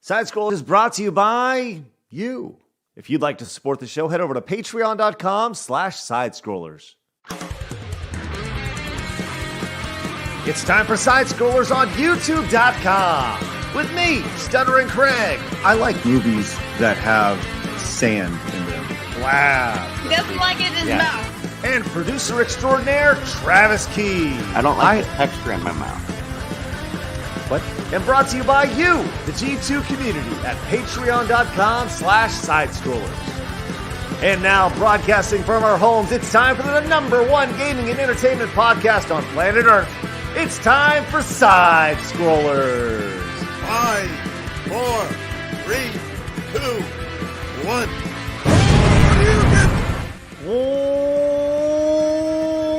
Side Scroll is brought to you by you. If you'd like to support the show, head over to patreon.com/sidescrollers. It's time for Side Scrollers on youtube.com with me, Stuttering Craig. I like movies that have sand in them. Wow. He doesn't like it in his mouth. And producer extraordinaire, Travis Key. I don't like the texture in my mouth. What? And brought to you by you, the G2 community at patreon.com/sidescrollers. And now, broadcasting from our homes, it's time for the #1 gaming and entertainment podcast on planet Earth. It's time for Side Scrollers. 5, 4, 3, 2, 1.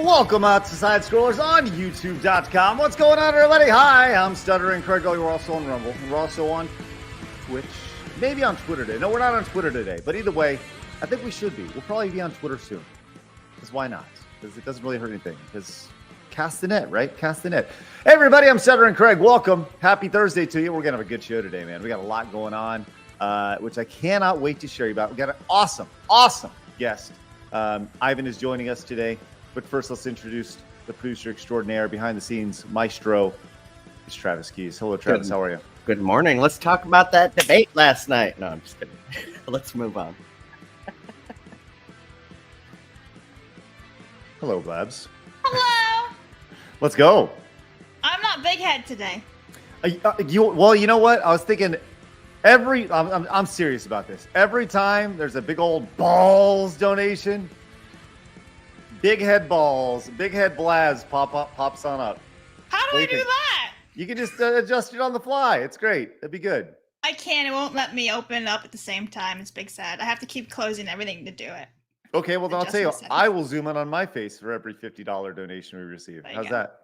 Welcome out to Side Scrollers on youtube.com. What's going on, everybody? Hi, I'm Stuttering Craig. Oh, we're also on Rumble. We're also on Twitch. Maybe on Twitter today. No, we're not on Twitter today. But either way, I think we should be. We'll probably be on Twitter soon. Because why not? Because it doesn't really hurt anything. Because cast the net, right? Cast the net. Hey, everybody, I'm Stuttering Craig. Welcome. Happy Thursday to you. We're going to have a good show today, man. We got a lot going on, which I cannot wait to share you about. We got an awesome guest. Ivan is joining us today. But first, let's introduce the producer extraordinaire, behind the scenes maestro. It's Travis Keys. Hello, Travis. How are you? Good morning. Let's talk about that debate last night. No, I'm just kidding. Let's move on. Hello, Blabs. Hello. Let's go. I'm not big head today. Well, you know what? I was thinking I'm serious about this. Every time there's a big old balls donation, big head balls, big head blabs pops on up. How do I do that? You can just adjust it on the fly. It's great. It'd be good. I can't. It won't let me open it up at the same time. It's big sad. I have to keep closing everything to do it. Okay, well, then I'll tell you, I will zoom in on my face for every $50 donation we receive. How's that?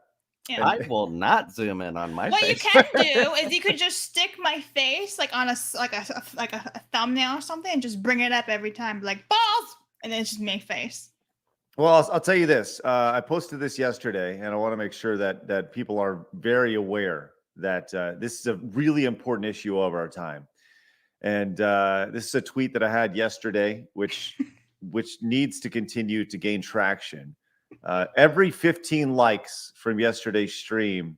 Yeah. I will not zoom in on my what face. What you can do is you could just stick my face like on a thumbnail or something and just bring it up every time, like balls, and then it's just my face. Well, I'll tell you this. I posted this yesterday, and I want to make sure that people are very aware that this is a really important issue of our time. And this is a tweet that I had yesterday, which needs to continue to gain traction. Every 15 likes from yesterday's stream,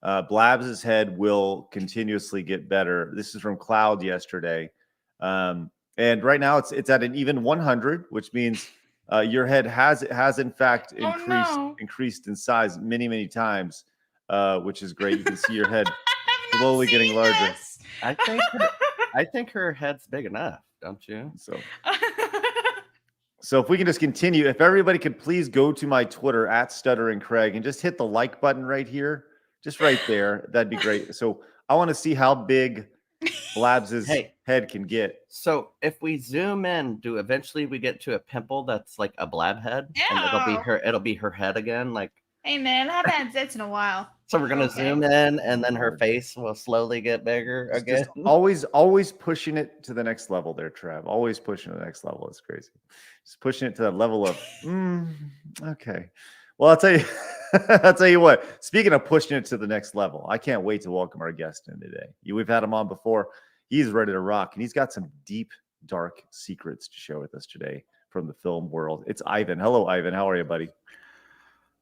Blabs' head will continuously get better. This is from Cloud yesterday. And right now it's at an even 100, which means your head has in fact increased in size many times, which is great. You can see your head slowly getting larger. I think her head's big enough, don't you? So if we can just continue, if everybody could please go to my Twitter at Stuttering Craig and just hit the like button right here, just right there, that'd be great. So I want to see how big Blabs' head can get. So if we zoom in, do eventually we get to a pimple that's like a blab head? Yeah. And it'll be her head again, like. Hey man, I haven't had zits in a while. So we're gonna zoom in, and then her face will slowly get bigger again. Just always pushing it to the next level, there, Trav. Always pushing to the next level. It's crazy. Just pushing it to that level of. Okay. Well, I'll tell you what. Speaking of pushing it to the next level, I can't wait to welcome our guest in today. We've had him on before. He's ready to rock, and he's got some deep, dark secrets to share with us today from the film world. It's Ivan. Hello, Ivan. How are you, buddy?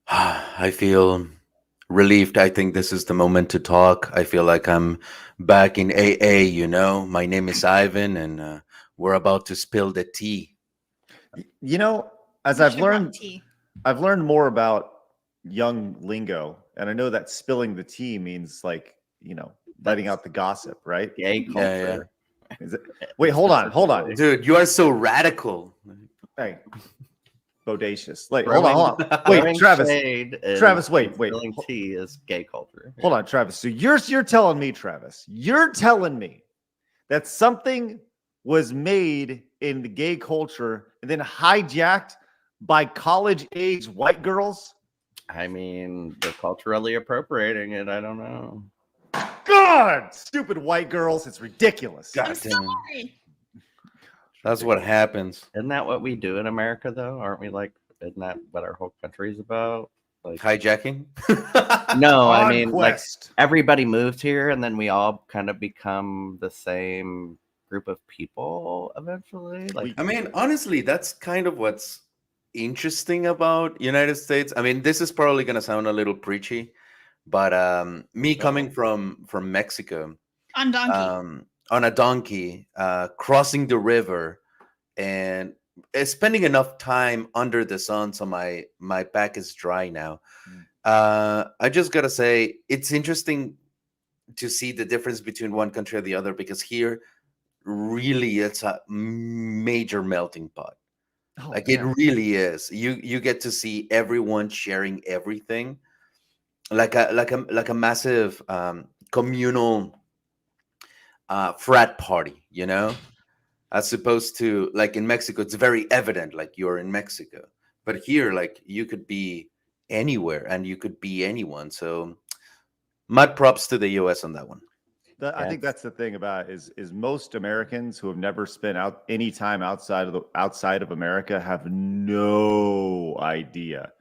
I feel relieved. I think this is the moment to talk. I feel like I'm back in AA, you know. My name is Ivan, and we're about to spill the tea. You know, as I've learned more about young lingo, and I know that spilling the tea means like, you know, letting out the gossip, right? Gay culture. Yeah. Wait, hold on. Dude, you are so radical. Hey. Bodacious. Like, hold on. Wait, Travis, wait. Spilling tea is gay culture. Hold on, Travis. So you're telling me, Travis, that something was made in the gay culture and then hijacked by college-age white girls? I mean, they're culturally appropriating it. I don't know. God, stupid white girls. It's ridiculous. I'm sorry. That's what happens. Isn't that what we do in America, though? Aren't we like, isn't that what our whole country's about? Like, Hijacking? no, I mean, like Conquest. everybody moved here, and then we all kind of become the same group of people eventually. Like, I mean, honestly, that's kind of what's interesting about United States. I mean, this is probably gonna sound a little preachy, but me coming from Mexico, On donkey. on a donkey, crossing the river, and spending enough time under the sun so my back is dry now. I just gotta say, it's interesting to see the difference between one country and the other, because here really it's a major melting pot. Oh, Like yeah. it really is. You get to see everyone sharing everything, like a massive communal frat party, you know, as opposed to like in Mexico, it's very evident, like you're in Mexico. But here, like you could be anywhere and you could be anyone. So mad props to the US on that one. I think that's the thing about it, is most Americans who have never spent out any time outside of America have no idea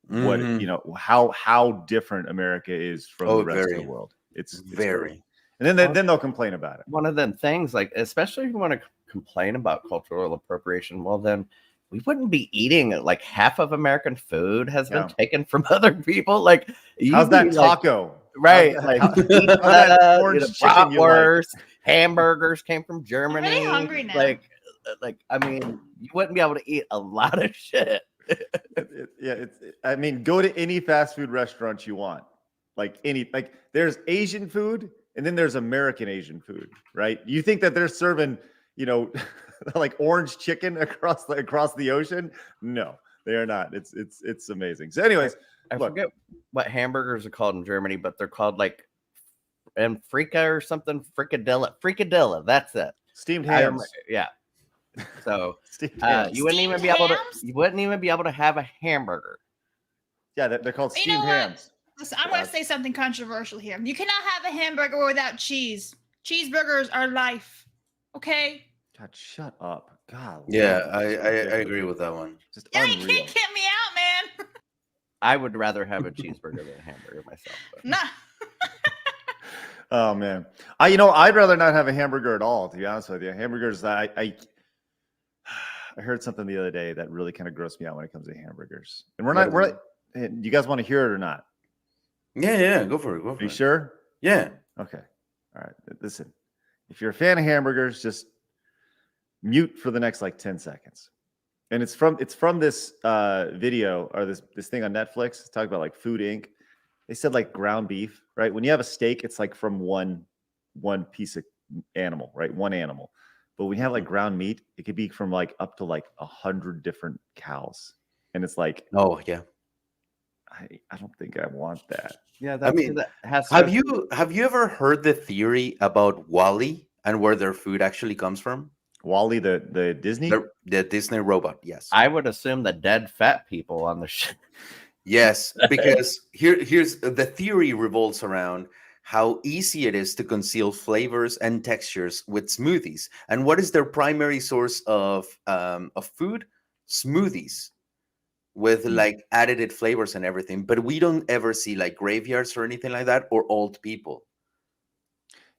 what Mhm. you know how different America is from Oh, the rest of very. the world. It's Very. crazy. And then they'll complain about it. one of them things, like, especially if you want to complain about cultural appropriation, well, then we wouldn't be eating like half of American food has been Yeah. taken from other people. Like, How's that be like, taco? right? How's Like, that- pizza, how's that orange chicken you like? bratwurst, hamburgers came from Germany. really hungry now. Like, I mean, you wouldn't be able to eat a lot of shit. I mean, go to any fast food restaurant you want. Like there's Asian food and then there's American Asian food, right? You think that they're serving, like orange chicken across the ocean? No, they are not. It's amazing. So, anyways, I look, forget what hamburgers are called in Germany, but they're called like Frika or something. Frikadella. That's it. steamed I remember, hams. yeah. So Steamed hams. you wouldn't even Steamed be able to. hams? You wouldn't even be able to have a hamburger. Yeah, they're called You know steamed what? hams. Listen, I'm going to say something controversial here. You cannot have a hamburger without cheese. Cheeseburgers are life. Okay? God, shut up. God. Yeah, Lord, I it's I ridiculous. agree with that one. Just Yeah, you unreal. can't get me out, man. I would rather have a cheeseburger than a hamburger myself. But. Nah. Oh man, I'd rather not have a hamburger at all. To be honest with you, hamburgers. I heard something the other day that really kind of grossed me out when it comes to hamburgers. And you guys want to hear it or not? Yeah, go for it. Go Are for you it. sure? Yeah. Okay. All right. Listen, if you're a fan of hamburgers, just mute for the next like 10 seconds. And it's from this video or this thing on Netflix. It's talking about like Food Inc. They said like ground beef, right? When you have a steak, it's like from one piece of animal, right? One animal. But when you have like ground meat, it could be from like up to like 100 different cows. And it's like, Oh yeah. I don't think I want that. Yeah, I mean, that has to Have go you ever heard the theory about Wall-E and where their food actually comes from? Wall-E, the Disney? The Disney robot. Yes. I would assume the dead fat people on the ship. Yes, because here's the theory revolves around how easy it is to conceal flavors and textures with smoothies. And what is their primary source of food? Smoothies with like added flavors and everything. But we don't ever see like graveyards or anything like that, or old people.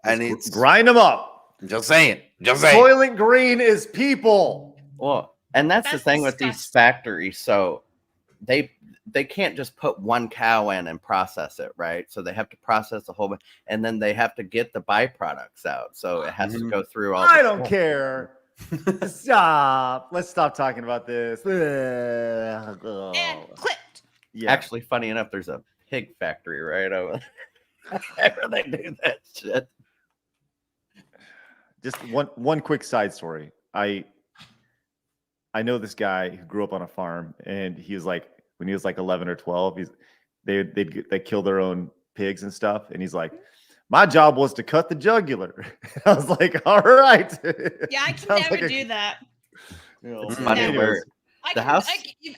And it's grind them up. just saying. Soylent Green is people. Well, and that's the That's thing with these disgusting. factories. So they can't just put one cow in and process it, right? So they have to process a whole bunch, and then they have to get the byproducts out. So it has to Mhm. go through all. I don't care. Stop. Let's stop talking about this. And clipped. Yeah. Actually, funny enough, there's a pig factory right over where they do that shit. Just one quick side story. I know this guy who grew up on a farm, and he was like, when he was like 11 or 12, they kill their own pigs and stuff, and he's like, my job was to cut the jugular. I was like, all right. Yeah, I can Sounds never like a- do that. It's Mm. funny Never. where I The can, house-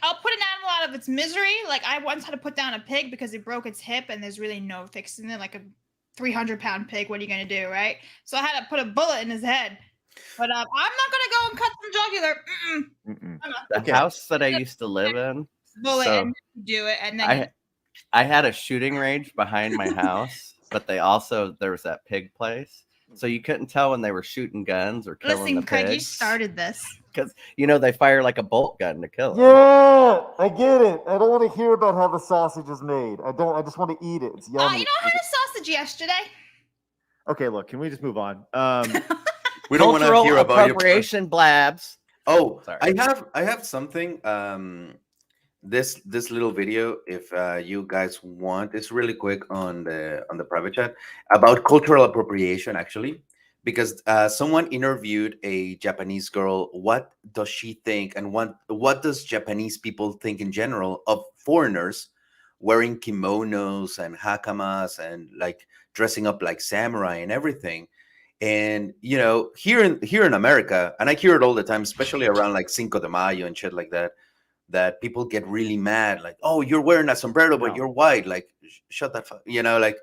I'll put an animal out of its misery. Like I once had to put down a pig because it broke its hip, and there's really no fixing it. Like a 300-pound pig, what are you gonna do, right? So I had to put a bullet in his head. But I'm not gonna go and cut some jugular. Mm-mm. the Okay. house that I used to live in, Bullet So, and do it, and then I I had a shooting range behind my house, but there was that pig place, so you couldn't tell when they were shooting guns or killing Listen, the Craig, you pigs. started this. Because they fire like a bolt gun to kill them. Yeah, I get it. I don't want to hear about how the sausage is made. I don't. I just want to eat it. It's You know, yummy. I had a sausage yesterday. Okay, look. Can we just move on? We don't want to Cultural hear about your. appropriation blabs. Oh, Sorry. I have something. This little video, if you guys want, it's really quick on the private chat about cultural appropriation, actually, because someone interviewed a Japanese girl. What does she think, and what does Japanese people think in general of foreigners wearing kimonos and hakamas and like dressing up like samurai and everything? And here in America, and I hear it all the time, especially around like Cinco de Mayo and shit like that people get really mad, like, oh, you're wearing a sombrero, but No. you're white. Like, shut that fuck, like,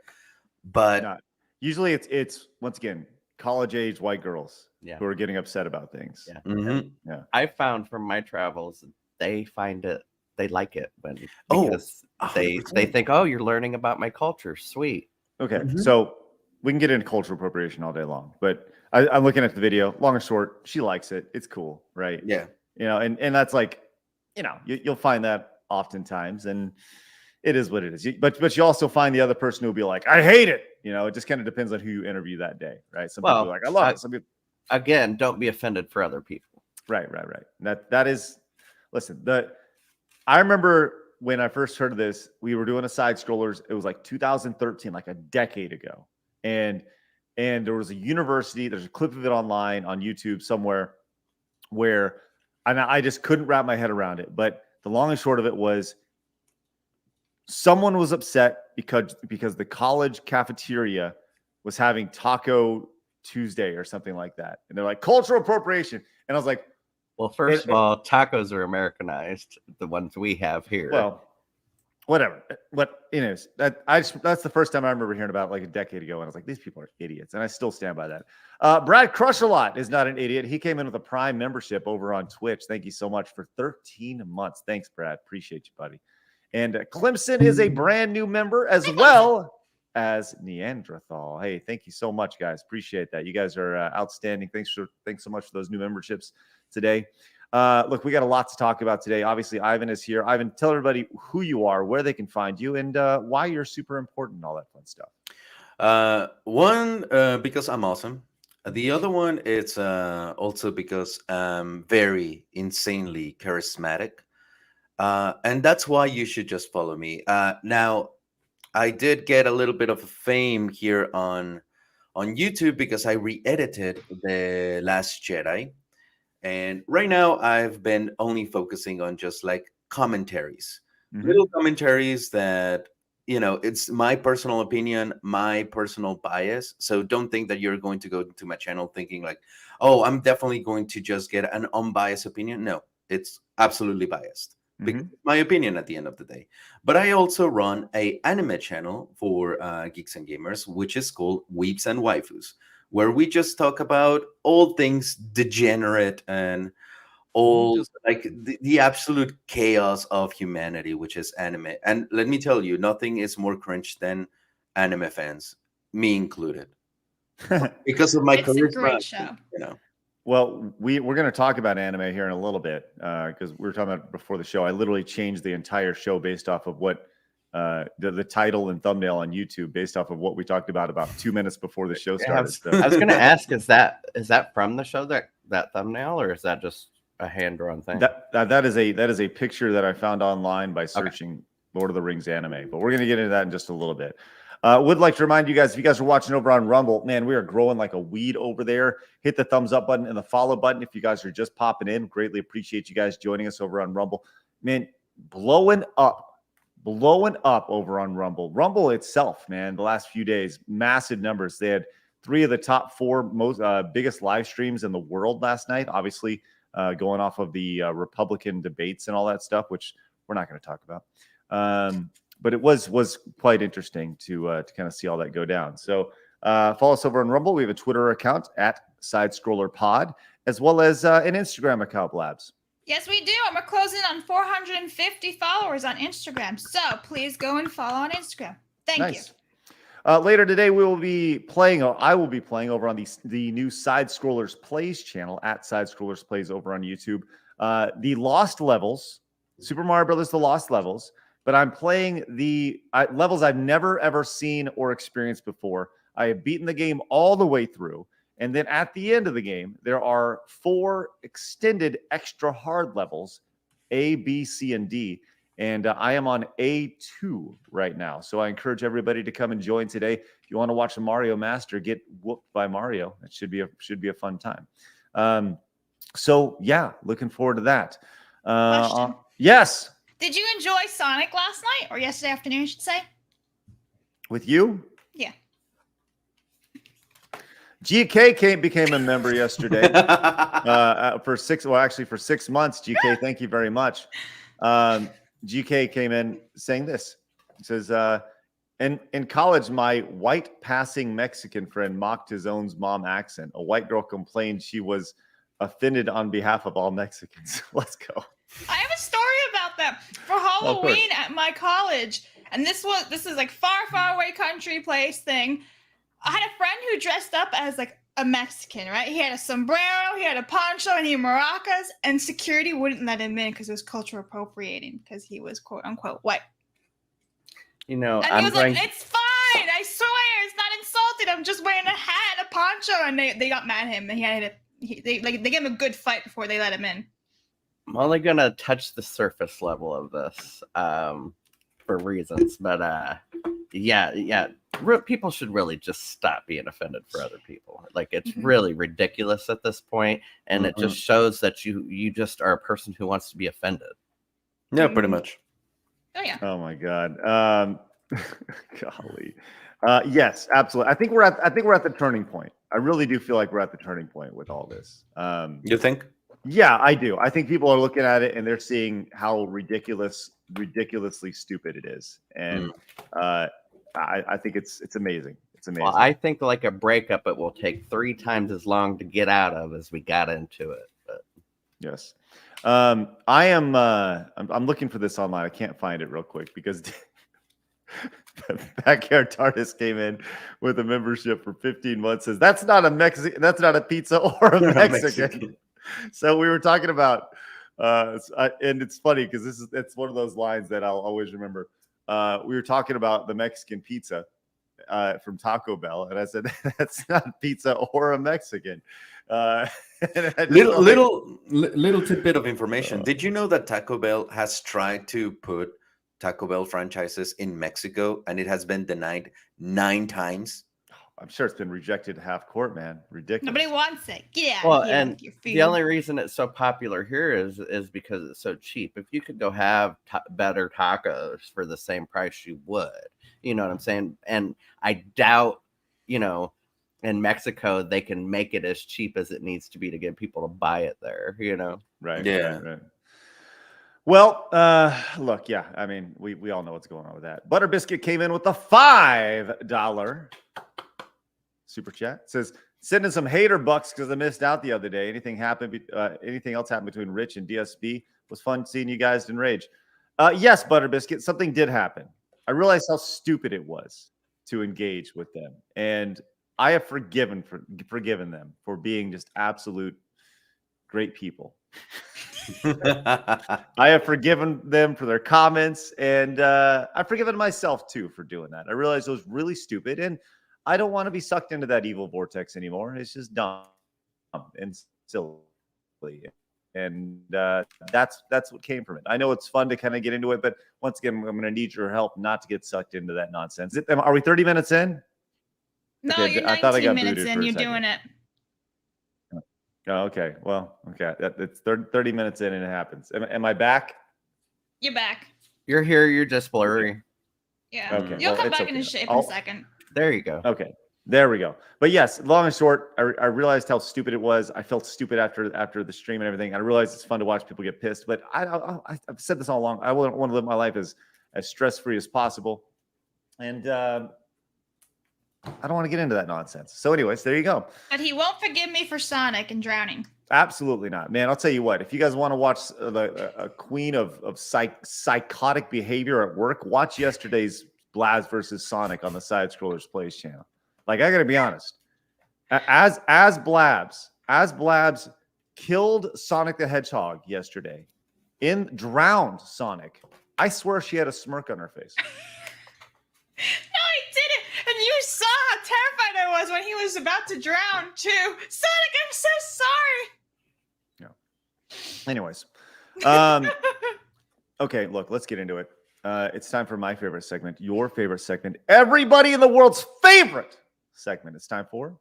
but Not. Usually, it's once again college-age white girls Yeah. who are getting upset about things. Yeah. mhm. I found from my travels, they like it Oh, because they 100%. think, oh, you're learning about my culture. Sweet. Okay, Mhm. so we can get into cultural appropriation all day long, but I'm looking at the video. Long and short, she likes it. It's cool, right? Yeah. And that's like, you'll find that oftentimes, and it is what it is. But you also find the other person who'll be like, I hate it. It just kind of depends on who you interview that day, right? Some people are like, I love it. Some people, Again, don't be offended for other people. right. That is, listen. I remember when I first heard of this, we were doing a side scrollers. It was like 2013, like a decade ago, and there was a university. There's a clip of it online on YouTube somewhere where, and I just couldn't wrap my head around it. But the long and short of it was, someone was upset because the college cafeteria was having Taco Tuesday or something like that, and they're like, cultural appropriation. And I was like, Well, first of all, tacos are Americanized, the ones we have here. well, whatever. But anyways, that's the first time I remember hearing about it, like a decade ago, and I was like, these people are idiots, and I still stand by that. Brad Crushalot is not an idiot. He came in with a Prime membership over on Twitch. Thank you so much for 13 months. Thanks, Brad. Appreciate you, buddy. And Clemson is a brand new member, as well as Neanderthal. Hey, thank you so much, guys. Appreciate that. You guys are outstanding. Thanks so much for those new memberships today. Look, we got a lot to talk about today. Obviously, Ivan is here. Ivan, tell everybody who you are, where they can find you, and why you're super important and all that fun stuff. One, because I'm awesome. The other one, it's also because I'm very insanely charismatic. And that's why you should just follow me. Now, I did get a little bit of fame here on YouTube because I re-edited The Last Jedi. And right now, I've been only focusing on just like commentaries, little commentaries that, it's my personal opinion, my personal bias. So don't think that you're going to go to my channel thinking like, oh, I'm definitely going to just get an unbiased opinion. No, it's absolutely biased. Because it's my opinion at the end of the day. But I also run a anime channel for geeks and gamers, which is called Weeps and Waifus, where we just talk about all things degenerate and all like the absolute chaos of humanity, which is anime. And let me tell you, nothing is more cringe than anime fans, me included, because of my It's a charisma. great show. Well, we're going to talk about anime here in a little bit because we were talking about it before the show. I literally changed the entire show based off of what the title and thumbnail on YouTube, based off of what we talked about 2 minutes before the show started. I was going to ask, is that from the show, that thumbnail, or is that just a hand-drawn thing? That is a picture that I found online by searching Lord of the Rings anime. But we're going to get into that in just a little bit. Would like to remind you guys, if you guys are watching over on Rumble, man, we are growing like a weed over there. Hit the thumbs up button and the follow button if you guys are just popping in. Greatly appreciate you guys joining us over on Rumble. Man, blowing up over on Rumble. Rumble itself, man, the last few days, massive numbers. They had 3 of the top 4 most biggest live streams in the world last night. Obviously, going off of the Republican debates and all that stuff, which we're not going to talk about. But it was quite interesting to kind of see all that go down. So follow us over on Rumble. We have a Twitter account at SidescrollerPod, as well as an Instagram account, Labs. Yes, we do. And we're closing on 450 followers on Instagram. So please go and follow on Instagram. Thank you. Nice. Later today, we will be playing. I will be playing over on the new Side Scrollers Plays channel at Side Scrollers Plays over on YouTube. The Lost Levels, Super Mario Brothers: The Lost Levels. But I'm playing the levels I've never ever seen or experienced before. I have beaten the game all the way through, and then at the end of the game, there are 4 extended extra hard levels, A, B, C, and D. And I am on A2 right now. So I encourage everybody to come and join today. If you want to watch a Mario Master get whooped by Mario, it should be a fun time. So yeah, looking forward to that. Question. Yes. Did you enjoy Sonic last night or yesterday afternoon, I should say? With you? Yeah. GK became a member yesterday for 6 months. GK, thank you very much. GK came in saying this. He says, in college, my white passing Mexican friend mocked his own mom accent. A white girl complained she was offended on behalf of all Mexicans. Let's go. I have a story about that. For Halloween at my college, and this is like far away country place thing. I had a friend who dressed up as like a Mexican, right? He had a sombrero, he had a poncho, and he had maracas, and security wouldn't let him in because it was cultural appropriating because he was quote unquote white. You know, And he was like, "It's fine. I swear, it's not insulted. I'm just wearing a hat, and a poncho." And they got mad at him, and they gave him a good fight before they let him in. I'm only gonna touch the surface level of this for reasons, but yeah. People should really just stop being offended for other people. Like, it's really ridiculous at this point, and it just shows that you just are a person who wants to be offended. Yeah, pretty much. Oh yeah. Oh my God. Golly. Yes, absolutely. I think we're at the turning point. I really do feel like we're at the turning point with all this. You think? Yeah, I do. I think people are looking at it and they're seeing how ridiculously stupid it is, and I think it's amazing. It's amazing. Well, I think like a breakup, it will take 3 times as long to get out of as we got into it. But Yes. I'm looking for this online. I can't find it real quick because Backyard Tardis came in with a membership for 15 months. Says that's not a pizza or a Mexican. So we were talking about, and it's funny because it's one of those lines that I'll always remember. We were talking about the Mexican pizza from Taco Bell, and I said that's not a pizza or a Mexican. Little tidbit of information. Did you know that Taco Bell has tried to put Taco Bell franchises in Mexico and it has been denied 9 times? I'm sure it's been rejected half court, man. Ridiculous. Nobody wants it. Get out well, of here and with your food. the only reason it's so popular here is because it's so cheap. If you could go have better tacos for the same price, you would. You know what I'm saying? And I doubt, in Mexico they can make it as cheap as it needs to be to get people to buy it there. Right. Yeah. Right. Well, look, yeah. I mean, we all know what's going on with that. Butter Biscuit came in with a $5 super chat. It says, sending some hater bucks because I missed out the other day. Anything else happened between Rich and DSB? Was fun seeing you guys enrage. Yes, Butter Biscuit, something did happen. I realized how stupid it was to engage with them, and I have forgiven them for being just absolute great people. I have forgiven them for their comments, and I've forgiven myself too for doing that. I realized it was really stupid, and I don't want to be sucked into that evil vortex anymore. It's just dumb and silly. And that's what came from it. I know it's fun to kind of get into it, but once again, I'm going to need your help not to get sucked into that nonsense. Are we 30 minutes in? No, Okay, you're I thought I 19 got minutes booted in. for a You're second. doing it. Oh, okay. Well, okay. It's 30 minutes in and it happens. Am I back? You're back. You're here. You're just blurry. Yeah. Okay, You'll well, come it's back okay. into shape in a second. There you go. Okay. There we go. But yes, long and short, I realized how stupid it was. I felt stupid after the stream and everything. I realized it's fun to watch people get pissed. But I've said this all along. I want to live my life as stress-free as possible. And I don't want to get into that nonsense. So anyways, there you go. But he won't forgive me for Sonic and drowning. Absolutely not, man. I'll tell you what. If you guys want to watch a queen of psychotic behavior at work, watch yesterday's Blaz versus Sonic on the Side Scrollers Plays channel. Like, I got to be honest. As Blabs killed Sonic the Hedgehog yesterday, drowned Sonic. I swear she had a smirk on her face. No, I didn't. And you saw how terrified I was when he was about to drown, too. Sonic, I'm so sorry. Anyways, okay, look, let's get into it. It's time for my favorite segment, your favorite segment, everybody in the world's favorite segment. It's time for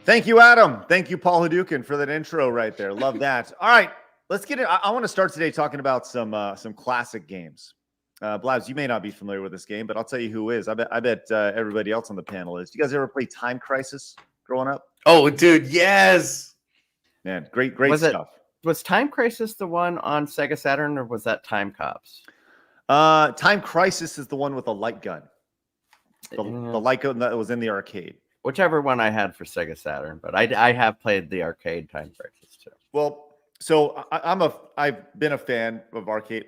Thank you, Adam. Thank you, Paul Hadouken, for that intro right there. Love that. All right, let's get it. I want to start today talking about some classic games. Blabs, you may not be familiar with this game, but I'll tell you who is. I bet everybody else on the panel is. You guys ever play Time Crisis growing up? Oh, dude, yes. Man, great Was stuff. Was Time Crisis the one on Sega Saturn, or was that Time Cops? Time Crisis is the one with the light gun. The light gun that was in the arcade. Whichever one I had for Sega Saturn, but I have played the arcade Time Crisis too. Well, so I've been a fan of arcade.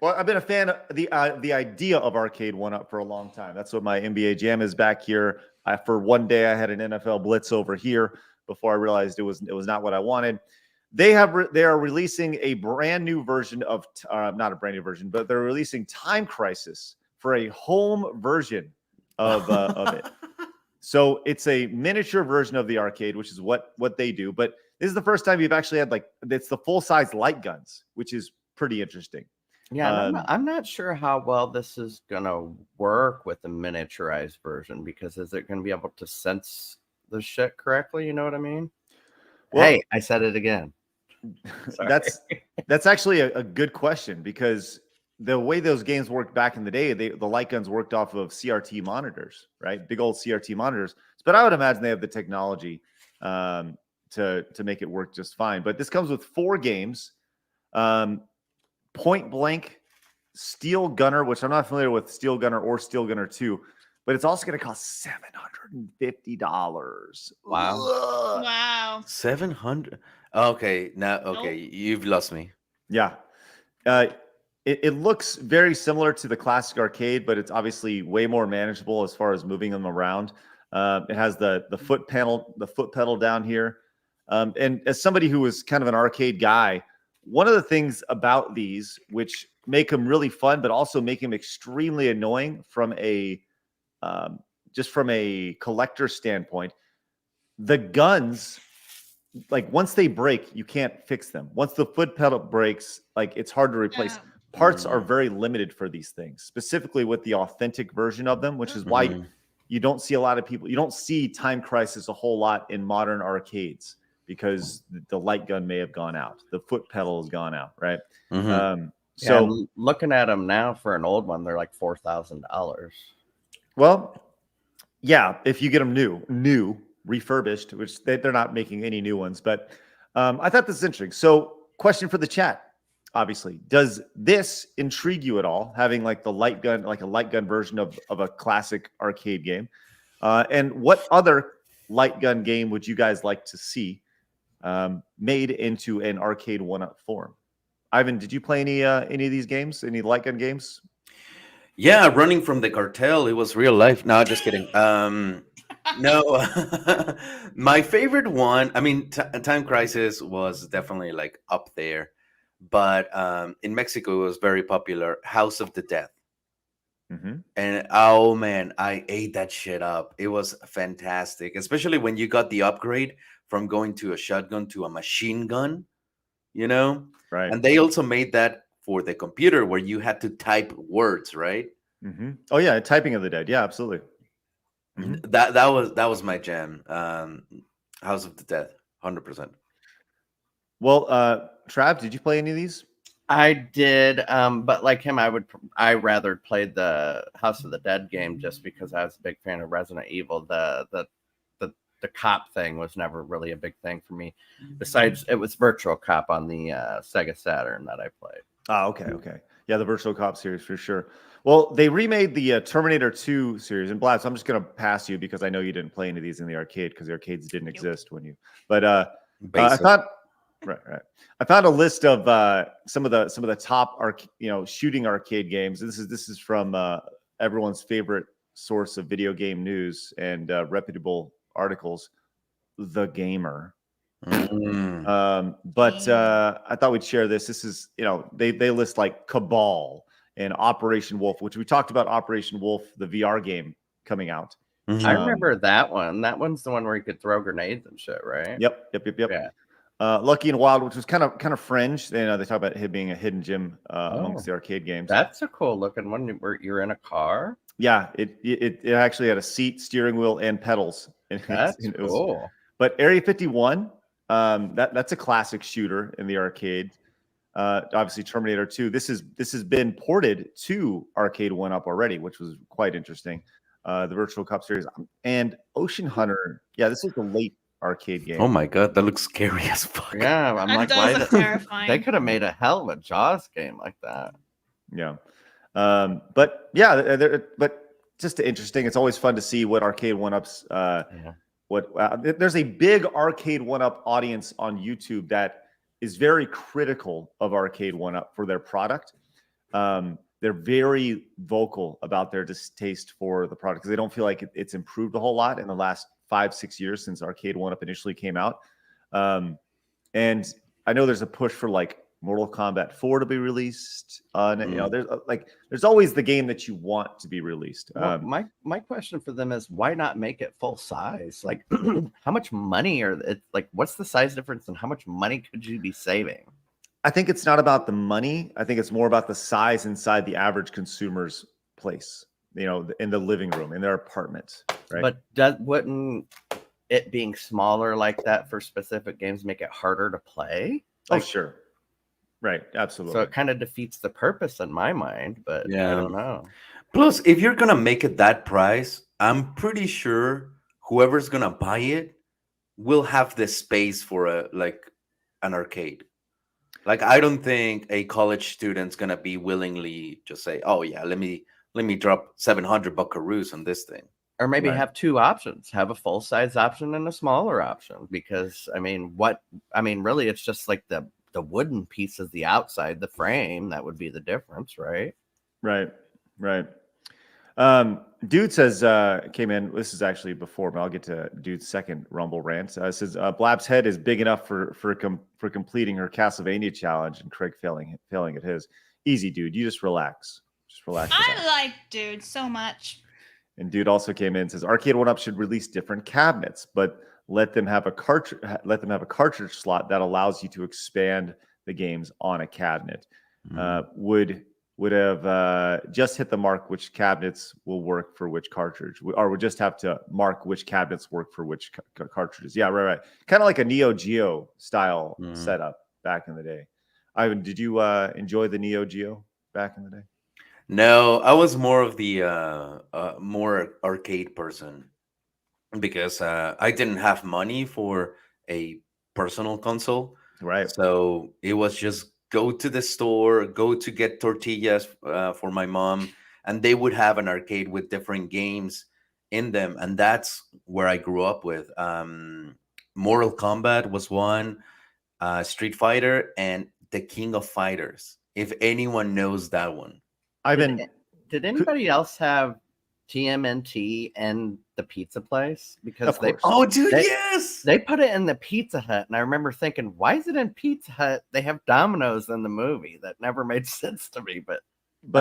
Well, I've been a fan of the idea of arcade one-up for a long time. That's what my NBA Jam is back here. For one day, I had an NFL Blitz over here before I realized it was not what I wanted. They are releasing a brand new version of not a brand new version, but they're releasing Time Crisis for a home version of it. So it's a miniature version of the arcade, which is what they do. But this is the first time you've actually had it's the full-size light guns, which is pretty interesting. Yeah, I'm not sure how well this is gonna work with the miniaturized version, because is it gonna be able to sense the shit correctly? You know what I mean? Well, hey, I said it again. That's actually a good question, because the way those games worked back in the day, the light guns worked off of CRT monitors, right? Big old CRT monitors. But I would imagine they have the technology to make it work just fine. But this comes with 4 games. Point Blank, Steel Gunner, which I'm not familiar with Steel Gunner or Steel Gunner 2, but it's also going to cost $750. Wow. Wow. 700. Okay, you've lost me. Yeah. It looks very similar to the classic arcade, but it's obviously way more manageable as far as moving them around. It has the foot pedal down here. And as somebody who was kind of an arcade guy, one of the things about these, which make them really fun, but also make them extremely annoying from a collector standpoint, the guns, once they break, you can't fix them. Once the foot pedal breaks, it's hard to replace. Yeah. Parts are very limited for these things, specifically with the authentic version of them, which is why you don't see a lot of people. You don't see Time Crisis a whole lot in modern arcades, because the light gun may have gone out. The foot pedal has gone out, right? So looking at them now for an old one, they're like $4,000. Well, yeah, if you get them new, refurbished, which they're not making any new ones. But I thought this is interesting. So question for the chat. Obviously, does this intrigue you at all? Having the light gun, a light gun version of a classic arcade game, and what other light gun game would you guys like to see made into an arcade one-up form? Ivan, did you play any of these games? Any light gun games? Yeah, Running from the Cartel. It was real life. No, just kidding. No, my favorite one. I mean, Time Crisis was definitely up there. But in Mexico, it was very popular. House of the Dead. And oh man, I ate that shit up. It was fantastic, especially when you got the upgrade from going to a shotgun to a machine gun, Right. And they also made that for the computer where you had to type words, right? Oh yeah, Typing of the Dead. Yeah, absolutely. That was my jam. House of the Dead, 100%. Well, Trav, did you play any of these? I did, but like him, I rather played the House of the Dead game, just because I was a big fan of Resident Evil. The cop thing was never really a big thing for me. Besides, it was Virtual Cop on the Sega Saturn that I played. Oh, okay. Yeah, the Virtual Cop series for sure. Well, they remade the Terminator 2 series, and Blast, I'm just gonna pass you because I know you didn't play any of these in the arcade because the arcades didn't exist when you. But I Basic. thought, right. I found a list of some of the top shooting arcade games. This is from everyone's favorite source of video game news and reputable articles, The Gamer. Mm. But I thought we'd share this. This is, they list like Cabal and Operation Wolf, which we talked about Operation Wolf, the VR game coming out. Mhm. I remember that one. That one's the one where you could throw grenades and shit, right? Yep. Yeah. Lucky and Wild, which was kind of fringe. They talk about it being a hidden gem amongst Oh. the arcade games. That's a cool looking one where you're in a car. Yeah, it actually had a seat, steering wheel, and pedals. And That's cool. But Area 51, that's a classic shooter in the arcade. Obviously, Terminator 2. This has been ported to Arcade 1-Up already, which was quite interesting. The Virtual Cop series and Ocean Hunter. Yeah, this is the late arcade game. Oh my god, that looks scary as fuck. Yeah, I'm That like, does why look they terrifying. could have made a hell of a Jaws game like that. Yeah. But yeah, but just interesting. It's always fun to see what Arcade 1-Ups. There's a big Arcade 1-Up audience on YouTube that is very critical of Arcade 1-Up for their product. They're very vocal about their distaste for the product because they don't feel like it's improved a whole lot in the last 5-6 years since Arcade 1-Up initially came out. And I know there's a push for like Mortal Kombat 4 to be released. There's always the game that you want to be released. Well, my question for them is why not make it full size? Like, how much money what's the size difference and how much money could you be saving? I think it's not about the money. I think it's more about the size inside the average consumer's place, in the living room, in their apartment, right? But wouldn't it being smaller like that for specific games make it harder to play? Oh, sure. Right. Absolutely. So it kind of defeats the purpose in my mind, but Yeah. I don't know. Plus, if you're gonna make it that price, I'm pretty sure whoever's gonna buy it will have the space for an arcade. Like, I don't think a college student's gonna be willingly just say, "Oh yeah, let me drop 700 buckaroos on this thing." Or maybe Right. have two options, have a full size option and a smaller option. Because really it's just like the wooden piece is the outside, the frame, that would be the difference, right? Right. Dude says came in. This is actually before, but I'll get to Dude's second Rumble rant. Says Blab's head is big enough for completing her Castlevania challenge, and Craig failing at his. Easy, dude. You just relax. I like Dude so much. And Dude also came in and says Arcade 1-Up should release different cabinets, but let them have a cartridge slot that allows you to expand the games on a cabinet. Would have just hit the mark which cabinets will work for which cartridge, or would just have to mark which cabinets work for which cartridges. Yeah, right. Kind of like a Neo Geo style setup back in the day. Ivan, did you enjoy the Neo Geo back in the day? No, I was more of the more arcade person because I didn't have money for a personal console. Right. So it was just go to the store, go to get tortillas for my mom, and they would have an arcade with different games in them. And that's where I grew up with. Mortal Kombat was one, Street Fighter, and The King of Fighters, if anyone knows that one. Did anybody else have TMNT and the pizza place? Because yes, they put it in the Pizza Hut, and I remember thinking, why is it in Pizza Hut? They have Domino's in the movie. That never made sense to me. But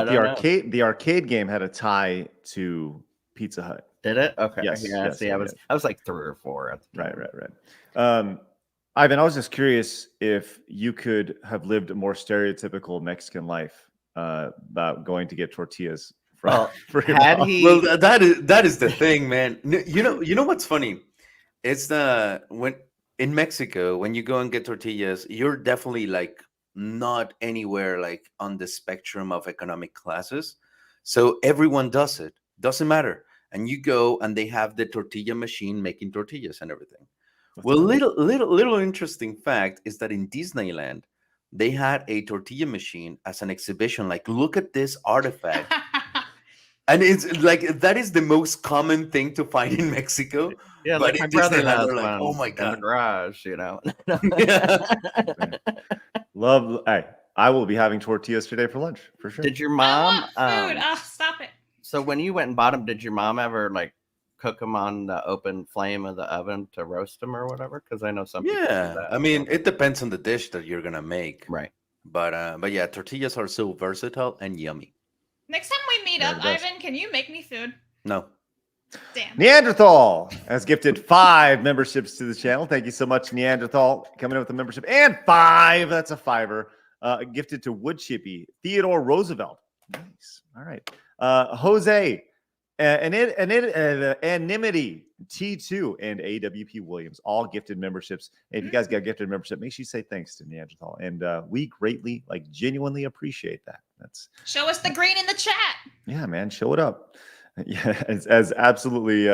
the arcade game had a tie to Pizza Hut. Did it? Okay. Yes. Yeah. Yes, See, I was like 3 or 4 at the time. Right. Ivan, I was just curious if you could have lived a more stereotypical Mexican life about going to get tortillas for your had mom. he? Well, that is the thing, man. You know what's funny? It's when in Mexico, when you go and get tortillas, you're definitely like not anywhere like on the spectrum of economic classes. So everyone does it. Doesn't matter. And you go and they have the tortilla machine making tortillas and everything. Well, little interesting fact is that in Disneyland, they had a tortilla machine as an exhibition. Like, look at this artifact. And it's like that is the most common thing to find in Mexico. Yeah, But like my in brother Disneyland, has they're like, one oh my in the God. garage, you know. Love. Hey, I will be having tortillas today for lunch for sure. Did your I mom? want food. Oh, stop it. So when you went and bought them, did your mom ever like cook them on the open flame of the oven to roast them or whatever? Because I know some people do Yeah, that. I mean, it depends on the dish that you're gonna make. Right. But yeah, tortillas are so versatile and yummy. Next time we meet Yeah, up, it does. Ivan, can you make me food? No. Damn. Neanderthal has gifted 5 memberships to the channel. Thank you so much, Neanderthal, coming in with a membership. And 5, that's a $5, gifted to Wood Chippy, Theodore Roosevelt. Nice. All right. Jose, Anonymity, T2, and AWP Williams, all gifted memberships. If you guys got a gifted membership, make sure you say thanks to Neanderthal. And we greatly, like, genuinely appreciate that. That's Show us the green in the chat. yeah, man, show it up. Yeah, as absolutely,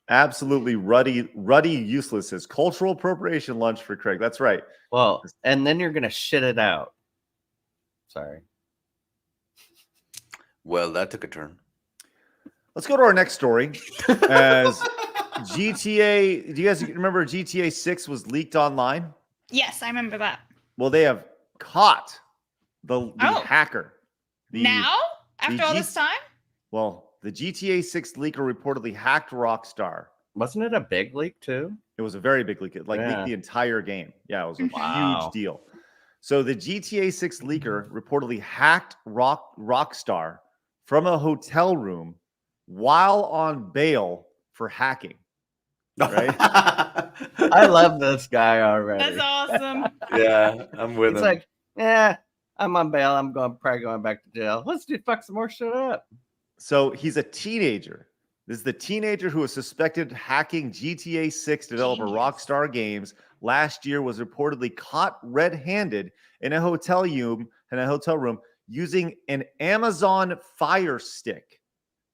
absolutely ruddy useless as cultural appropriation lunch for Craig. That's right. Well, and then you're gonna shit it out. Sorry. Well, that took a turn. Let's go to our next story. As GTA, do you guys remember GTA 6 was leaked online? Yes, I remember that. Well, they have caught the Oh. hacker. Now? After all G- this time? Well, the GTA 6 leaker reportedly hacked Rockstar. Wasn't it a big leak too? It was a very big leak. It leaked Yeah. the entire game. Yeah, it was a Wow. huge deal. So the GTA 6 leaker reportedly hacked Rockstar from a hotel room while on bail for hacking. Right? I love this guy already. That's awesome. Yeah, I'm with It's him. like, yeah, I'm on bail. I'm probably going back to jail. Let's do fuck some more shit up. So he's a teenager. This is the teenager who was suspected hacking GTA 6 developer Genius. Rockstar Games last year, was reportedly caught red-handed in a hotel room using an Amazon Fire Stick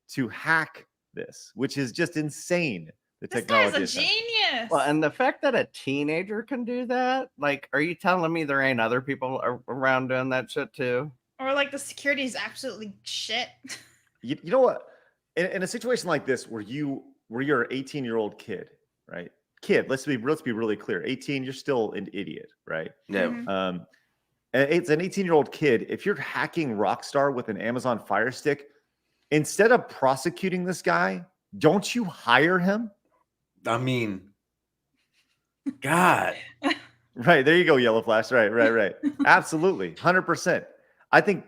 to hack this, which is just insane. The This technology. guy's a is done. genius. Well, and the fact that a teenager can do that, like, are you telling me there ain't other people around doing that shit too? Or like the security is absolutely shit. You know what? In a situation like this, where you're an 18-year-old kid, right? Kid, let's be really clear. 18, you're still an idiot, right? Yeah. Mhm. And it's an 18-year-old kid. If you're hacking Rockstar with an Amazon Fire Stick, instead of prosecuting this guy, don't you hire him? I mean, God. Right. There you go, Yellow Flash. Right. Absolutely. 100%. I think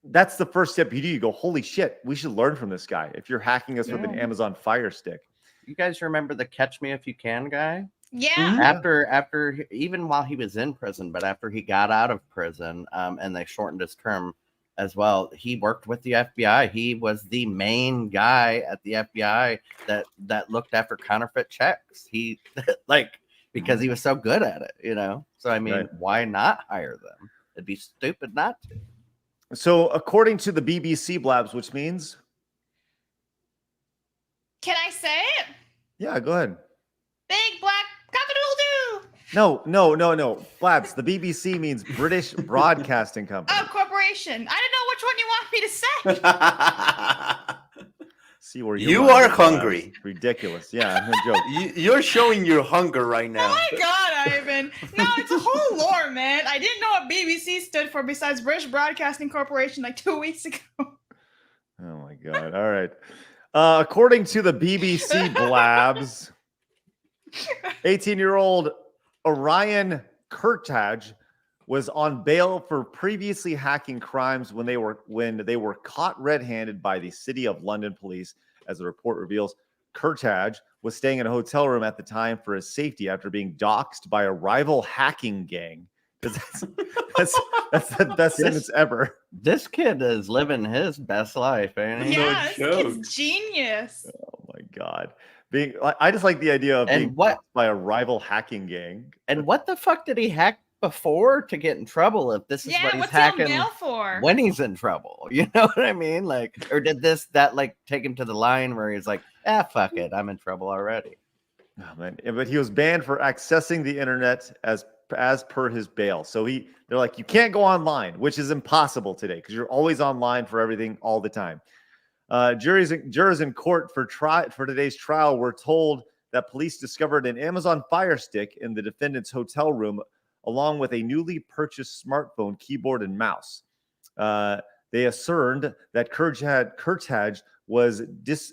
that's the first step you do. You go, holy shit, we should learn from this guy. If you're hacking us with an Yeah. Amazon Fire Stick. You guys remember the Catch Me If You Can guy? Yeah. After even while he was in prison, but after he got out of prison, and they shortened his term as well, he worked with the FBI. He was the main guy at the FBI that looked after counterfeit checks. He because he was so good at it, you know. So I mean, Right. why not hire them? It'd be stupid not to. So according to the BBC Blabs, which means, Can I say it? yeah, go ahead. Big black cock-a-doodle-doo. No. Blabs, the BBC means British Broadcasting Company. Oh, corporation. I didn't know which one you want me to say. See where You mind are is, Blabs. hungry. Ridiculous. Yeah, no joke. You're showing your hunger right Oh now. my god, Ivan. No, it's a whole lore, man. I didn't know what BBC stood for besides British Broadcasting Corporation like 2 weeks ago. Oh my god. All right. According to the BBC Blabs, 18-year-old Orion Kurtaj was on bail for previously hacking crimes when they were caught red-handed by the City of London police. As the report reveals, Kurtaj was staying in a hotel room at the time for his safety after being doxxed by a rival hacking gang. That's the best sentence ever. This kid is living his best life, ain't he? Yeah, this joke. kid's genius. Oh my god. I just like the idea of being And what doxxed by a rival hacking gang. and what the fuck did he hack before to get in trouble if this is what Yeah, he's what's he on hacking bail for? when he's in trouble? You know what I mean? Like, or did that like take him to the line where he's like, fuck it, I'm in trouble already? Oh, man. But he was banned for accessing the internet as per his bail. So they're like, you can't go online, which is impossible today because you're always online for everything all the time. Jurors in court for today's trial were told that police discovered an Amazon Fire Stick in the defendant's hotel room, along with a newly purchased smartphone, keyboard, and mouse. They asserted that Kurtaj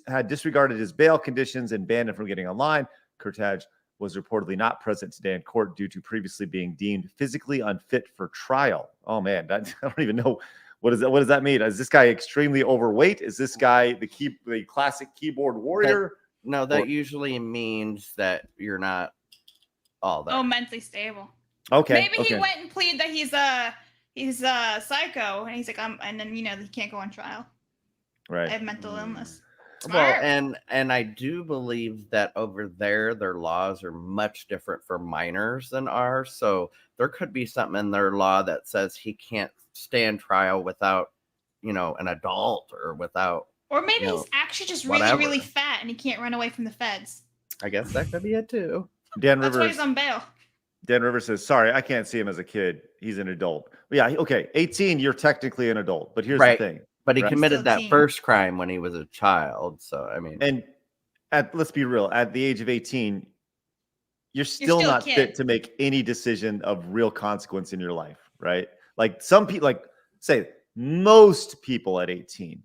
had disregarded his bail conditions and banned him from getting online. Kurtaj was reportedly not present today in court due to previously being deemed physically unfit for trial. Oh man, I don't even know what does that mean. Is this guy extremely overweight? Is this guy the classic keyboard warrior? That usually means that you're not all that. Oh, mentally stable. Okay. Maybe he went and pleaded that he's a psycho, and he's like, and then he can't go on trial. Right. I have mental illness. Well, Smart. and I do believe that over there, their laws are much different for minors than ours. So there could be something in their law that says he can't stand trial without, an adult or without. Or maybe he's actually just whatever. really, really fat and he can't run away from the feds. I guess that could be it too. That's why he's on bail. Dan Rivers says, sorry, I can't see him as a kid. He's an adult. Yeah, okay. 18, you're technically an adult. But here's the thing. But he committed Still that teen. first crime when he was a child. So, I mean. And let's be real, at the age of 18, you're still still a not kid. fit to make any decision of real consequence in your life, right? Like some people, say most people at 18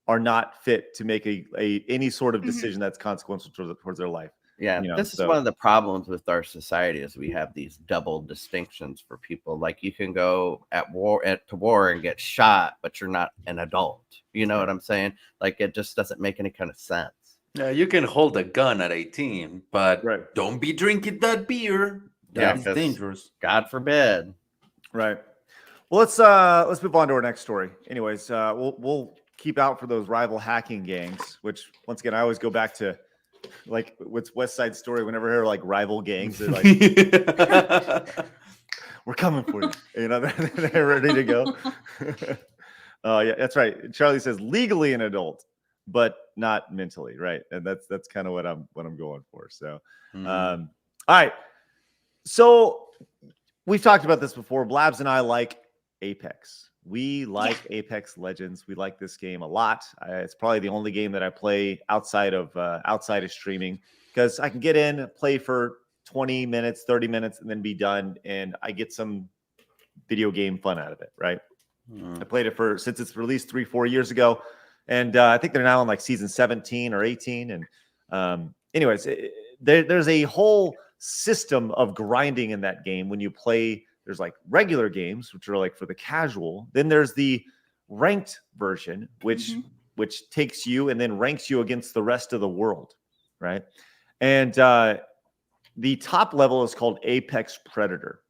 are not fit to make any sort of decision that's consequential towards their life. Yeah, this is one of the problems with our society is we have these double distinctions for people. Like you can go to war and get shot, but you're not an adult. You know what I'm saying? Like it just doesn't make any kind of sense. Yeah, you can hold a gun at 18, but don't be drinking that beer. That's dangerous. God forbid. Right. Well, let's move on to our next story. Anyways, we'll keep out for those rival hacking gangs, which once again I always go back to. Like what's West Side Story? Whenever I hear like rival gangs, they're like, "We're coming for you." They're ready to go. Yeah, that's right. Charlie says legally an adult, but not mentally, right? And that's kind of what I'm going for. So, all right. So we've talked about this before. Blabs and I like Apex. We like Apex Legends. We like this game a lot. It's probably the only game that I play outside of streaming because I can get in, play for 20 minutes, 30 minutes, and then be done, and I get some video game fun out of it, right? I played it since it's released 3-4 years ago, and I think they're now on like season 17 or 18. And anyways, there's a whole system of grinding in that game when you play. There's like regular games, which are like for the casual. Then there's the ranked version, which takes you and then ranks you against the rest of the world, right? And the top level is called Apex Predator.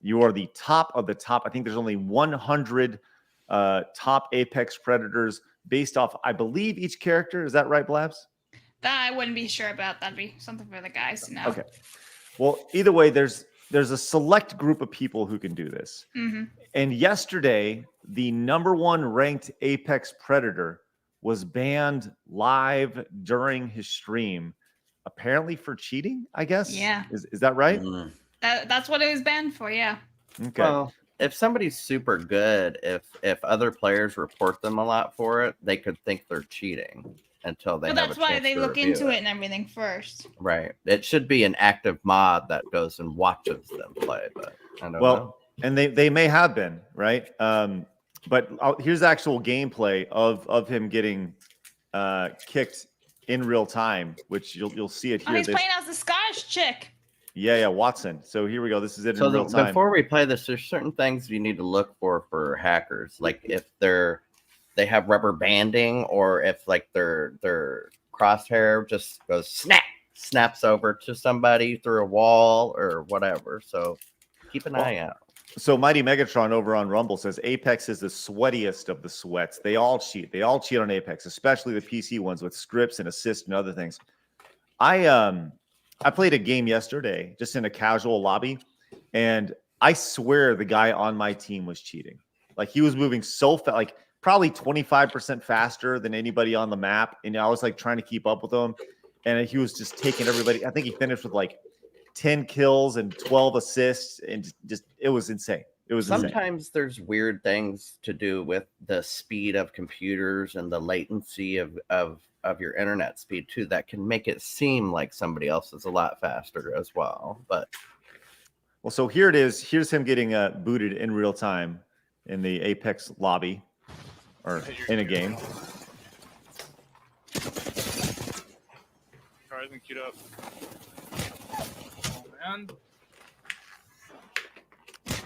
You are the top of the top. I think there's only 100 top Apex Predators based off, I believe, each character. Is that right, Blabs? That I wouldn't be sure about. That'd be something for the guys to know. Okay. Well, either way, there's a select group of people who can do this. And yesterday, the #1 ranked Apex Predator was banned live during his stream, apparently for cheating, I guess. Yeah. Is that right? That's what it was banned for, yeah. Okay. Well, if somebody's super good, if other players report them a lot for it, they could think they're cheating until they. But have that's a why chance they to look review into it and everything first. Right. It should be an active mod that goes and watches them play, but I don't know. And they may have been, right? But here's the actual gameplay of him getting kicked in real time, which you'll see it here. Oh, he's playing as the Scottish chick. Yeah, Watson. So here we go. This is it So in real time. before we play this, there's certain things you need to look for hackers, like if they have rubber banding, or if like their crosshair just goes snaps over to somebody through a wall or whatever. So keep an eye out. So Mighty Megatron over on Rumble says Apex is the sweatiest of the sweats. They all cheat. They all cheat on Apex, especially the PC ones with scripts and assists and other things. I played a game yesterday just in a casual lobby, and I swear the guy on my team was cheating. Like he was moving so fast, like probably 25% faster than anybody on the map. And I was like trying to keep up with him. and he was just taking everybody. I think he finished with like 10 kills and 12 assists, and just it was insane. It was insane. Sometimes there's weird things to do with the speed of computers and the latency of your internet speed too that can make it seem like somebody else is a lot faster as well. But well, so here it is. Here's him getting booted in real time in the Apex lobby or in a game. Horizon queued up. Oh man.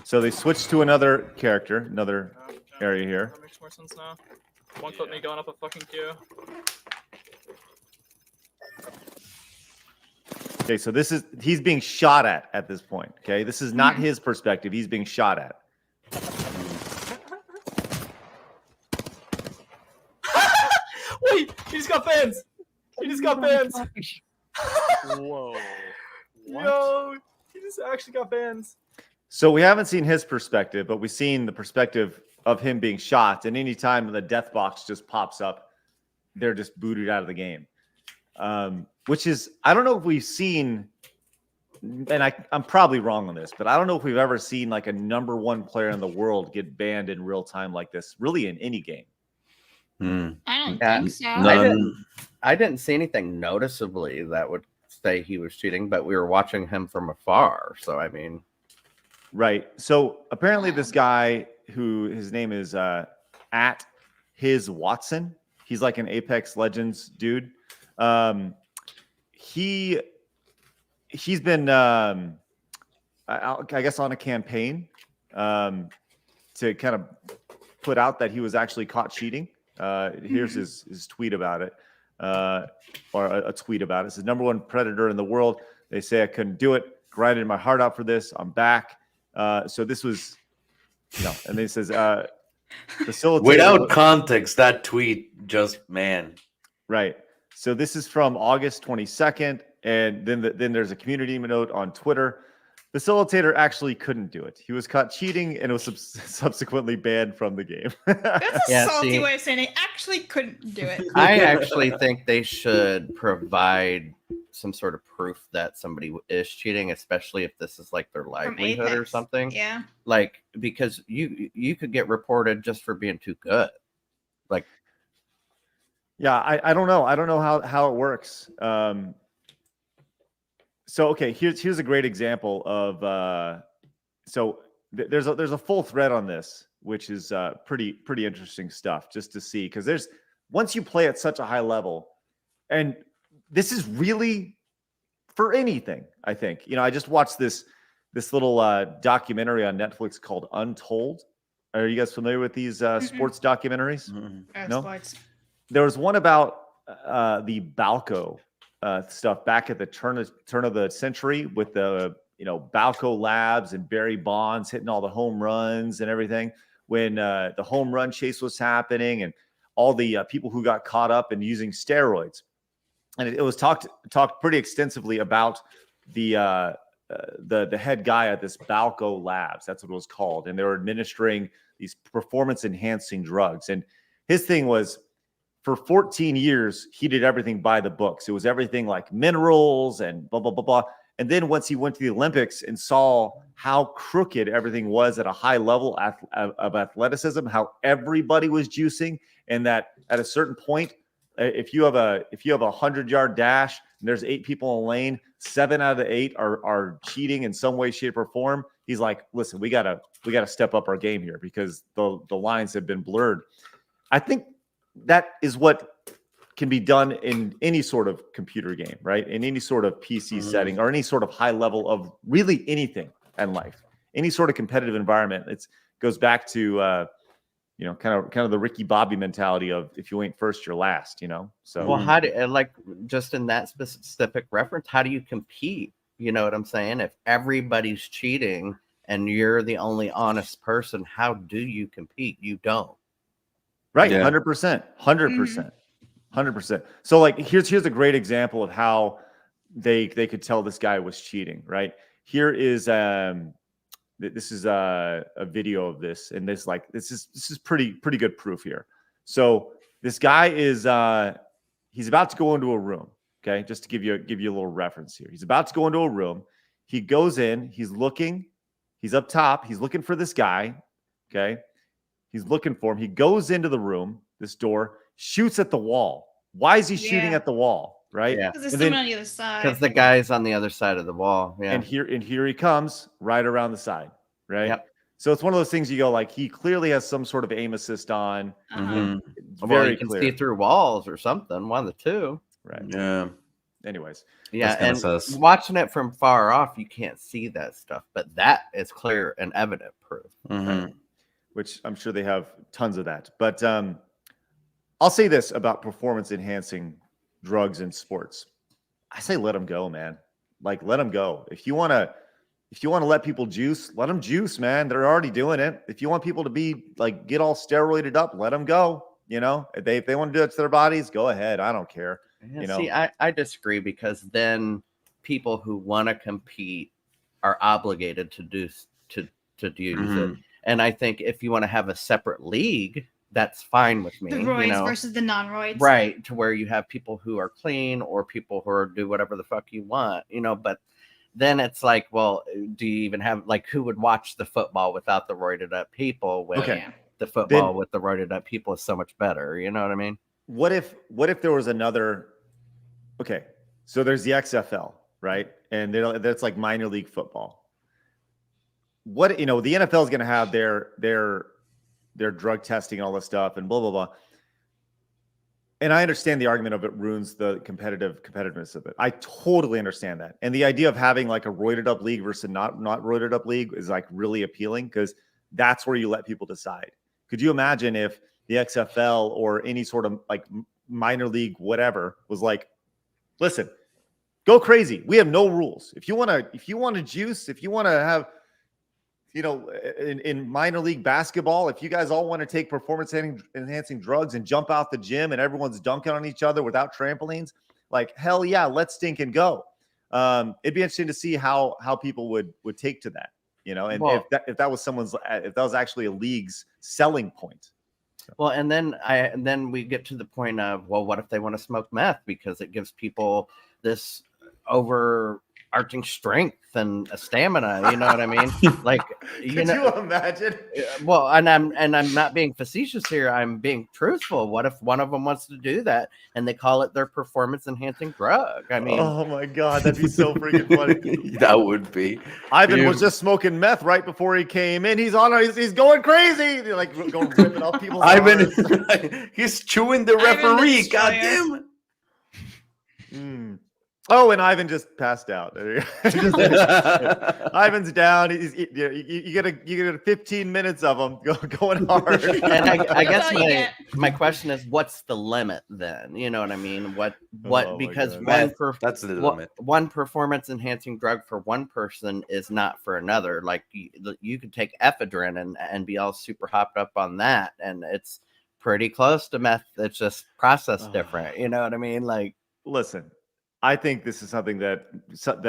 So they switched to another character, another area here. That makes more sense now. One clip me going up a fucking queue. Okay, so he's being shot at this point. Okay, this is not his perspective. He's being shot at. Wait, he just got bans. He just got bans. Whoa. What? Yo, he just actually got bans. So we haven't seen his perspective, but we've seen the perspective of him being shot. And anytime the death box just pops up, they're just booted out of the game. Which is, I don't know if we've seen, and I'm probably wrong on this, but I don't know if we've ever seen like a #1 player in the world get banned in real time like this, really in any game. I don't Yeah. think so. I didn't see anything noticeably that would say he was cheating, but we were watching him from afar. So I mean, Right. So apparently this guy who his name is at his Watson, he's like an Apex Legends dude. He's been I guess on a campaign to kind of put out that he was actually caught cheating. Here's his tweet about it, or a tweet about it. It says, #1 predator in the world. They say I couldn't do it. Grinded my heart out for this. I'm back. So this was, and then it says, facilitator. Without context, that tweet just, man. Right. So this is from August 22nd. And then there's a community note on Twitter. Facilitator actually couldn't do it. He was caught cheating and was subsequently banned from the game. That's a salty way of saying they actually couldn't do it. I actually think they should provide some sort of proof that somebody is cheating, especially if this is like their livelihood or something. Yeah. Like, because you could get reported just for being too good. Like, yeah, I don't know. I don't know how it works. So okay, here's a great example of there's a full thread on this, which is pretty interesting stuff just to see, because once you play at such a high level, and this is really for anything. I think I just watched this little documentary on Netflix called Untold. Are you guys familiar with these sports documentaries? No. Sports. There was one about the Balco stuff back at the turn of the century with the Balco Labs and Barry Bonds hitting all the home runs and everything, when the home run chase was happening and all the people who got caught up in using steroids. And it was talked pretty extensively about the head guy at this Balco Labs. That's what it was called. And they were administering these performance enhancing drugs. And his thing was, for 14 years, he did everything by the books. It was everything like minerals and blah, blah, blah, blah. And then once he went to the Olympics and saw how crooked everything was at a high level of athleticism, how everybody was juicing, and that at a certain point, if you have a 100-yard dash and there's 8 people in a lane, 7 out of the 8 are cheating in some way, shape, or form. He's like, listen, we gotta step up our game here, because the lines have been blurred. I think that is what can be done in any sort of computer game, right? In any sort of PC setting, or any sort of high level of really anything in life, any sort of competitive environment. It goes back to kind of the Ricky Bobby mentality of, if you ain't first, you're last. So well, how do, like, just in that specific reference, how do you compete? You know what I'm saying? If everybody's cheating and you're the only honest person, how do you compete? You don't. Right, Yeah. 100%, 100%, 100%. So like, here's a great example of how they could tell this guy was cheating. Right here is this is a video of this, and this is pretty good proof here. So this guy is he's about to go into a room. Okay, just to give you a little reference here. He's about to go into a room. He goes in. He's looking. He's up top. He's looking for this guy. Okay, he's looking for him. He goes into the room. This door, shoots at the wall. Why is he shooting at the wall? Right? Yeah. Because there's And someone then- on the other side. Because the guy's on the other side of the wall. Yeah. And here he comes right around the side. Right. Yep. So it's one of those things you go like, he clearly has some sort of aim assist on. Uh-huh. Mhm. It's Well, very you can clear. see through walls or something. One of the two. Right. Yeah. Anyways, Yeah, kinda and sus. watching it from far off, you can't see that stuff, but that is clear and evident proof. Mhm. which I'm sure they have tons of that. But I'll say this about performance enhancing drugs in sports. I say let them go, man. Like let them go. If you want to let people juice, let them juice, man. They're already doing it. If you want people to be like get all steroided up, let them go. You know, if they want to do it to their bodies, go ahead. I don't care. Yeah, You know? see, I disagree because then people who want to compete are obligated to do use it. And I think if you want to have a separate league, that's fine with me. The you roids know? versus the non-roids. Right, to where you have people who are clean or people who are do whatever the fuck you want, you know, but then it's like, well, do you even have like who would watch the football without the roided up people when Okay. the football with the roided up people is so much better, you know what I mean? What if there was another? Okay, so there's the XFL, right? And that's like minor league football. What the NFL is going to have their drug testing and all this stuff and blah blah blah. And I understand the argument of it ruins the competitiveness of it. I totally understand that. And the idea of having like a roided up league versus not roided up league is like really appealing because that's where you let people decide. Could you imagine if the XFL or any sort of like minor league whatever was like, listen, go crazy. We have no rules. If you want to juice, if you want to have, in minor league basketball, if you guys all want to take performance enhancing drugs and jump out the gym and everyone's dunking on each other without trampolines, like hell yeah, let's stink and go. It'd be interesting to see how people would take to that, and Well, if that was actually a league's selling point. well, and then we get to the point of, well, what if they want to smoke meth because it gives people this overarching strength and a stamina, you know what I mean? Like, Could you imagine? well, and I'm not being facetious here. I'm being truthful. What if one of them wants to do that and they call it their performance enhancing drug? I mean, Oh my god, that'd be so freaking funny. That would be. Ivan Dude. was just smoking meth right before he came in. He's going crazy. They're like going ripping off people's Ivan, arms. he's chewing the Ivan the referee. Destroyer. God damn it. Mm. Oh, and Ivan just passed out. Ivan's down. You get 15 minutes of him going hard. and I guess That's all you get. my question is, what's the limit then? You know what I mean? What Oh my because God. That's the limit. one performance enhancing drug for one person is not for another. Like you could take ephedrine and be all super hopped up on that, and it's pretty close to meth. It's just processed different. You know what I mean? Like, Listen, I think this is something that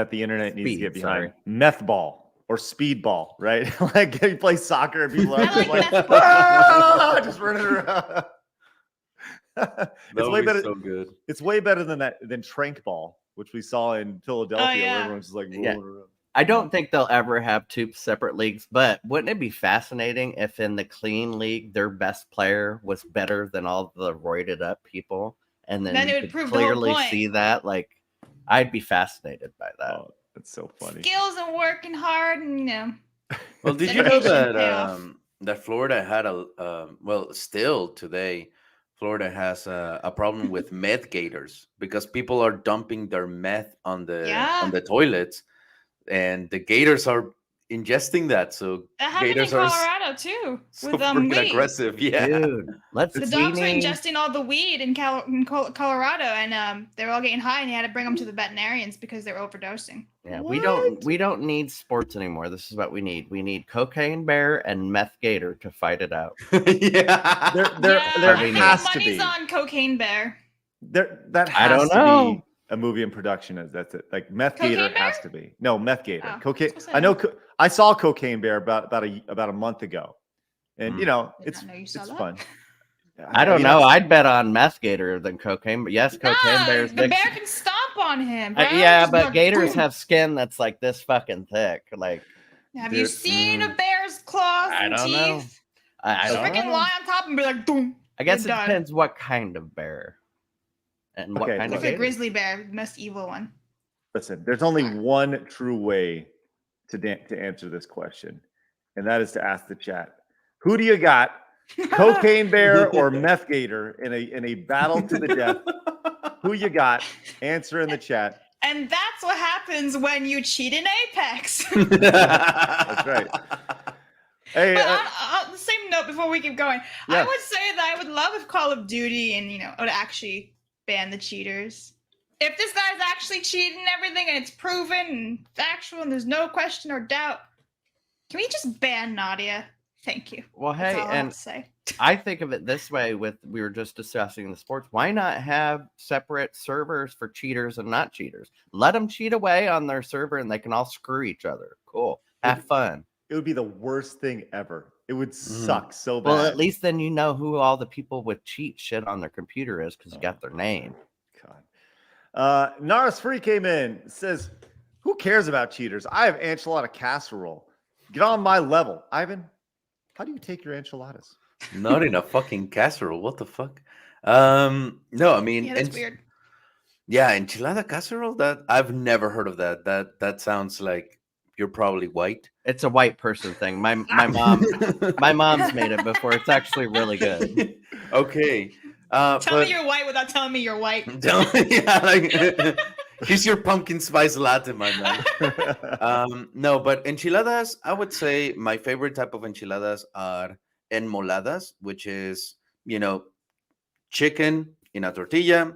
the internet needs to Speed, get behind. sorry. Meth ball or speed ball, right? Like you play soccer and people are I just like like, meth "Ah!" just running around. That It's would way be better. so good. It's way better than trank ball, which we saw in Philadelphia, where yeah. everyone's just like rolling Yeah. around. I don't think they'll ever have two separate leagues, but wouldn't it be fascinating if in the clean league their best player was better than all the roided up people, and then Then it you would could prove the whole clearly point. see that? Like, I'd be fascinated by that. Oh, that's so funny. Skills and working hard, and Well, did you know Dedication that payoff. that Florida had still today, Florida has a problem with meth gators because people are dumping their meth on the toilets, and the gators are ingesting that. So that happened in gators are Colorado too so with freaking weed. aggressive. Yeah. Dude, let's The we dogs were need- ingesting all the weed in Colorado, and they were all getting high, and they had to bring them to the veterinarians because they were overdosing. Yeah, we don't need sports anymore. This is what we need. We need Cocaine Bear and Meth Gator to fight it out. Yeah. There I think has the to money's be. on Cocaine Bear. That I has don't to know. be a movie in production. That's it. Like Meth Cocaine Gator Bear? has to be. No, Meth Gator. Oh, Cocaine. I was I know. I saw Cocaine Bear about a month ago, and Mm. you know Did it's not know you saw it's that. fun. I don't know. I'd bet on Meth Gator than Cocaine, but yes, Cocaine Nah, Bear's the big. bear can stomp on him, bro. Yeah, Just but like, gators boom. have skin that's like this fucking thick. Like, Have you Dude, seen a bear's claws I and don't teeth? know. I Just don't freaking know. lie on top and be like, boom. I guess you're it done. depends what kind of bear and what Okay, kind Like of a gator. grizzly bear, the most evil one. Listen, there's only one true way to answer this question, and that is to ask the chat. Who do you got? Cocaine bear or meth gator in a battle to the death? Who you got? Answer in the chat. And that's what happens when you cheat in Apex. That's right. Hey, But on the same note, before we keep going, Yeah. I would say that I would love if Call of Duty and would actually ban the cheaters. If this guy's actually cheating and everything, and it's proven and factual, and there's no question or doubt, can we just ban Nadia? Thank you. Well, That's hey, all I have and to say. I think of it this way we were just discussing the sports. Why not have separate servers for cheaters and not cheaters? Let them cheat away on their server and they can all screw each other. Cool. Have fun. it would be the worst thing ever. It would suck so bad. Well, at least then you know who all the people with cheat shit on their computer is because you got their name. God. Naris Free came in, says, who cares about cheaters? I have enchilada casserole. Get on my level. Ivan, how do you take your enchiladas? Not in a fucking casserole. What the fuck? No, I mean, Yeah, that's weird. Yeah, enchilada casserole. That I've never heard of that. That sounds like you're probably white. It's a white person thing. My mom's made it before. It's actually really good. Okay. Tell me you're white without telling me you're white. Yeah, like here's your pumpkin spice latte, my man. No, but enchiladas, I would say my favorite type of enchiladas are enmoladas, which is, chicken in a tortilla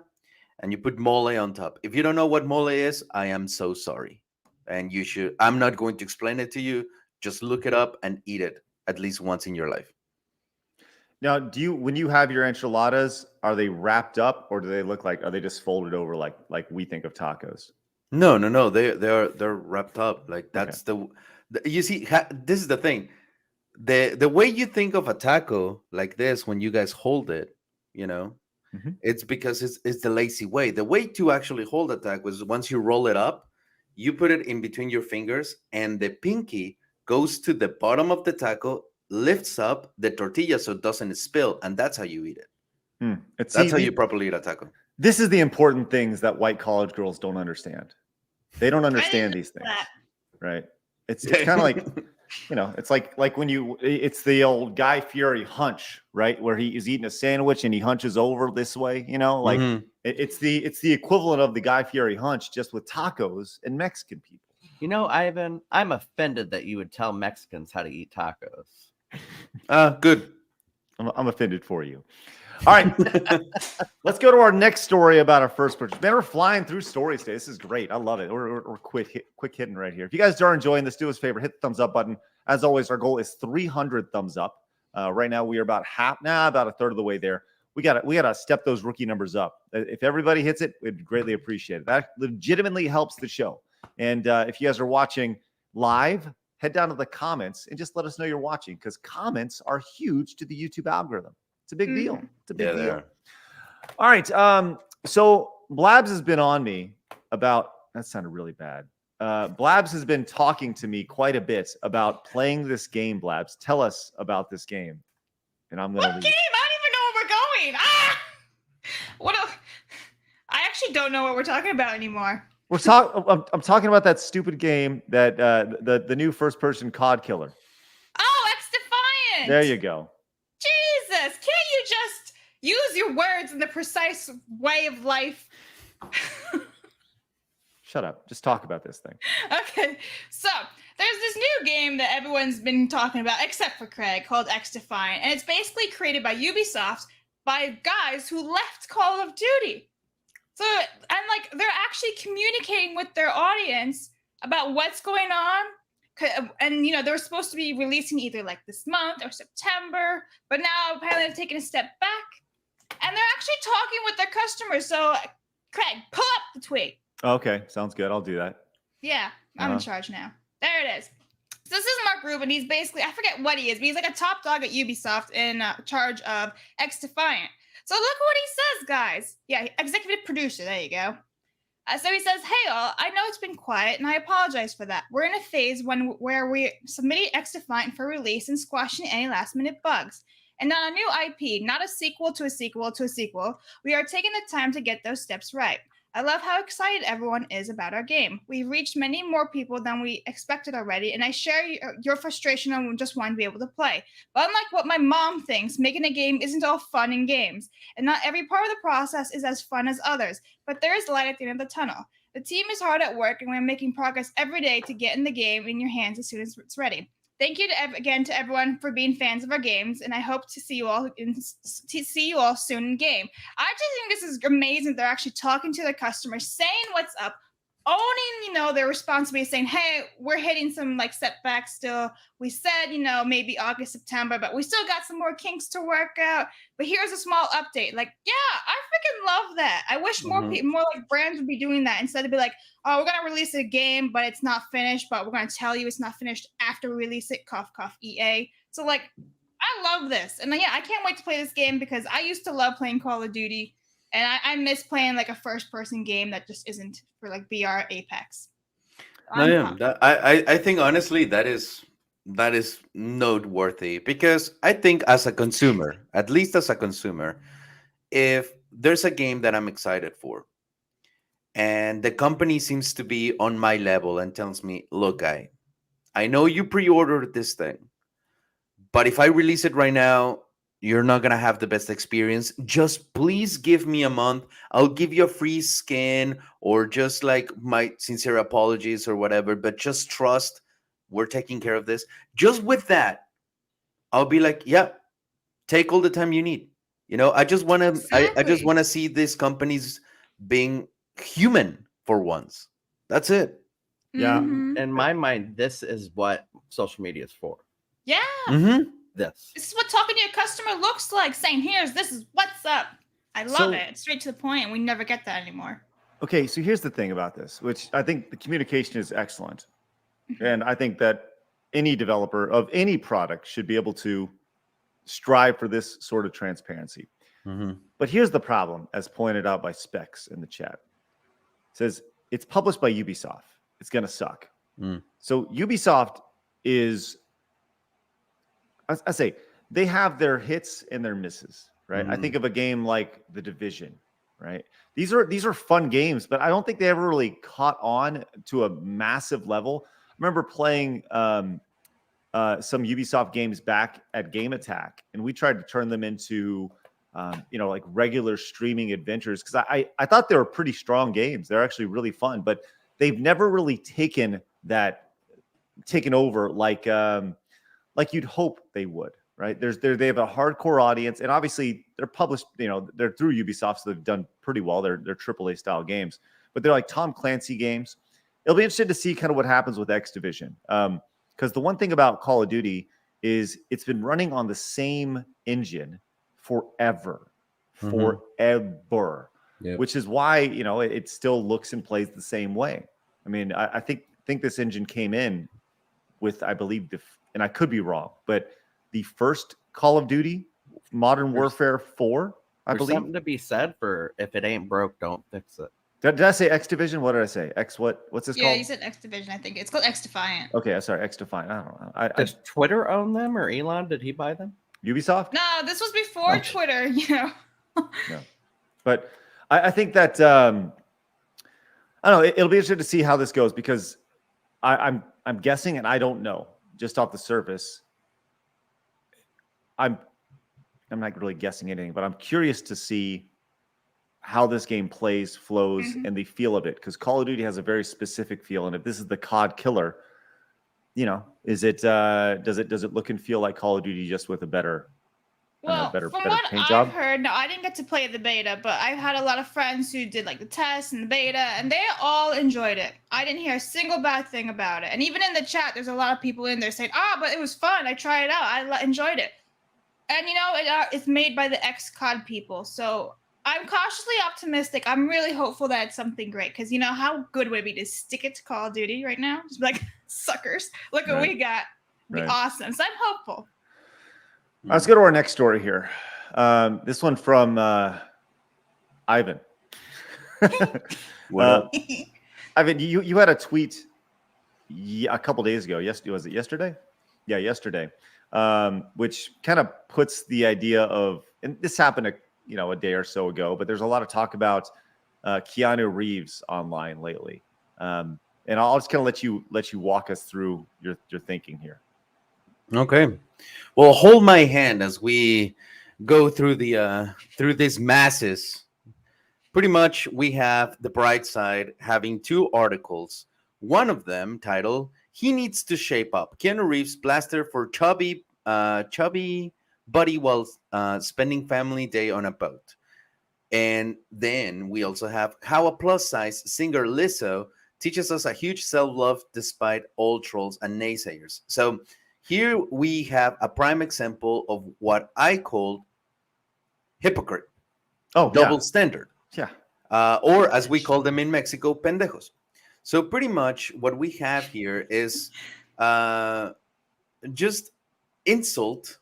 and you put mole on top. If you don't know what mole is, I am so sorry. And you should, I'm not going to explain it to you. Just look it up and eat it at least once in your life. Now, when you have your enchiladas, are they wrapped up or do they look like, are they just folded over like we think of tacos? No. They're wrapped up. Like that's okay. You see, this is the thing. The way you think of a taco like this, when you guys hold it, it's because it's the lazy way. The way to actually hold a taco is once you roll it up, you put it in between your fingers and the pinky goes to the bottom of the taco, lifts up the tortilla so it doesn't spill, and that's how you eat it. That's how you properly eat a taco. This is the important things that white college girls don't understand. They don't understand these things, right? It's kind of like, it's like when it's the old Guy Fieri hunch, right? Where he is eating a sandwich and he hunches over this way, it's the equivalent of the Guy Fieri hunch, just with tacos and Mexican people. Ivan, I'm offended that you would tell Mexicans how to eat tacos. Good. I'm offended for you. All right. Let's go to our next story about our first purchase. Man, we're flying through stories today. This is great. I love it. We're quick hitting right here. If you guys are enjoying this, do us a favor, hit the thumbs up button. As always, our goal is 300 thumbs up. Right now, we are about a third of the way there. We gotta step those rookie numbers up. If everybody hits it, we'd greatly appreciate it. That legitimately helps the show. And if you guys are watching live, head down to the comments and just let us know you're watching, because comments are huge to the YouTube algorithm. It's a big deal. It's a big deal. All right. So Blabs has been on me about, that sounded really bad. Blabs has been talking to me quite a bit about playing this game. Blabs, tell us about this game. And I'm going to leave. Game? I don't even know where we're going. I actually don't know what we're talking about anymore. I'm talking about that stupid game that the new first person COD killer. Oh, Defiant. There you go. Jesus, can't you just use your words in the precise way of life? Shut up. Just talk about this thing. Okay, so there's this new game that everyone's been talking about, except for Craig, called Defiant, and it's basically created by Ubisoft by guys who left Call of Duty. So, and they're actually communicating with their audience about what's going on. And, they were supposed to be releasing either this month or September, but now apparently they've taken a step back and they're actually talking with their customers. So, Craig, pull up the tweet. Okay, sounds good. I'll do that. Yeah, I'm in charge now. There it is. So this is Mark Rubin. He's basically, I forget what he is, but he's like a top dog at Ubisoft in charge of Defiant. So look what he says, guys. Yeah, executive producer. There you go. So he says, "Hey all, I know it's been quiet, and I apologize for that. We're in a phase where we're submitting Defiant for release and squashing any last-minute bugs. And on a new IP, not a sequel to a sequel to a sequel, we are taking the time to get those steps right. I love how excited everyone is about our game. We've reached many more people than we expected already, and I share your frustration on just wanting to be able to play. But unlike what my mom thinks, making a game isn't all fun and games, and not every part of the process is as fun as others. But there is light at the end of the tunnel. The team is hard at work, and we're making progress every day to get in the game in your hands as soon as it's ready. Thank you again to everyone for being fans of our games, and I hope to see you all soon in game." I just think this is amazing. They're actually talking to the customers, saying what's up, owning, their responsibility, saying, "Hey, we're hitting some like setbacks still. We said, maybe August, September, but we still got some more kinks to work out. But here's a small update." Like, yeah, I freaking love that. I wish more people, more like brands would be doing that instead of be like, "Oh, we're gonna release a game, but it's not finished, but we're gonna tell you it's not finished after we release it." Cough, cough, EA. So like, I love this, and yeah, I can't wait to play this game because I used to love playing Call of Duty. And I miss playing like a first-person game that just isn't for like BR Apex. No, yeah, I think honestly that is noteworthy because I think as a consumer, at least as a consumer, if there's a game that I'm excited for, and the company seems to be on my level and tells me, "Look, I know you pre-ordered this thing, but if I release it right now, you're not going to have the best experience. Just please give me a month. I'll give you a free skin or just like my sincere apologies or whatever, but just trust we're taking care of this." Just with that, I'll be like, "Yeah, take all the time you need." I just want to I just want to see these companies being human for once. That's it. Yeah. Mhm. In my mind, this is what social media is for. Yeah. Mm-hmm. This is what talking to your customer looks like, saying, this is what's up. I love it. It's straight to the point, and we never get that anymore. Okay, so here's the thing about this, which I think the communication is excellent. And I think that any developer of any product should be able to strive for this sort of transparency. Mm-hmm. But here's the problem, as pointed out by Specs in the chat. It says, it's published by Ubisoft. It's going to suck. So Ubisoft is, I say, they have their hits and their misses, right? I think of a game like The Division, right? These are fun games, but I don't think they ever really caught on to a massive level. I remember playing some Ubisoft games back at Game Attack, and we tried to turn them into like regular streaming adventures because I thought they were pretty strong games. They're actually really fun, but they've never really taken over like you'd hope they would, right? They have a hardcore audience, and obviously they're published, they're through Ubisoft, so they've done pretty well. They're AAA style games, but they're like Tom Clancy games. It'll be interesting to see kind of what happens with X Division. Because the one thing about Call of Duty is it's been running on the same engine forever, which is why, it still looks and plays the same way. I mean, I think this engine came in with, I believe, and I could be wrong, but the first Call of Duty, Modern Warfare 4, I believe. Something to be said for if it ain't broke, don't fix it. Did I say X Division? What did I say? What's this called? Yeah, you said X Division, I think. It's called X Defiant. Okay, sorry, X Defiant. I don't know. Does Twitter own them, or Elon? Did he buy them? Ubisoft? No, this was before Twitter, No. But I think that I don't know. It'll be interesting to see how this goes because I'm guessing, and I don't know, just off the surface. I'm not really guessing anything, but I'm curious to see how this game plays, flows, and the feel of it, because Call of Duty has a very specific feel, and if this is the COD killer, is it does it look and feel like Call of Duty just with a better from what paint I've job? heard, no, I didn't get to play the beta, but I've had a lot of friends who did like the test and the beta, and they all enjoyed it. I didn't hear a single bad thing about it, and even in the chat, there's a lot of people in there saying, but it was fun. I tried it out. I enjoyed it, and it's made by the ex-COD people, so I'm cautiously optimistic. I'm really hopeful that it's something great because how good would it be to stick it to Call of Duty right now? Just be like, suckers, look what we got. It'd be awesome. So I'm hopeful. Let's go to our next story here. This one from Ivan. What up? I mean, you had a tweet a couple days ago. Yes, was it yesterday? Yeah, yesterday. Which kind of puts the idea of, and this happened a day or so ago, but there's a lot of talk about Keanu Reeves online lately. And I'll just kind of let you walk us through your thinking here. Okay. Well, hold my hand as we go through through these masses. Pretty much, we have the bright side having two articles. One of them titled "He Needs to Shape Up." Keanu Reeves blaster for chubby buddy while spending family day on a boat. And then we also have how a plus size singer Lizzo teaches us a huge self-love despite all trolls and naysayers. So here we have a prime example of what I call hypocrite, double standard. Yeah. Or as we call them in Mexico, pendejos. So pretty much what we have here is just insult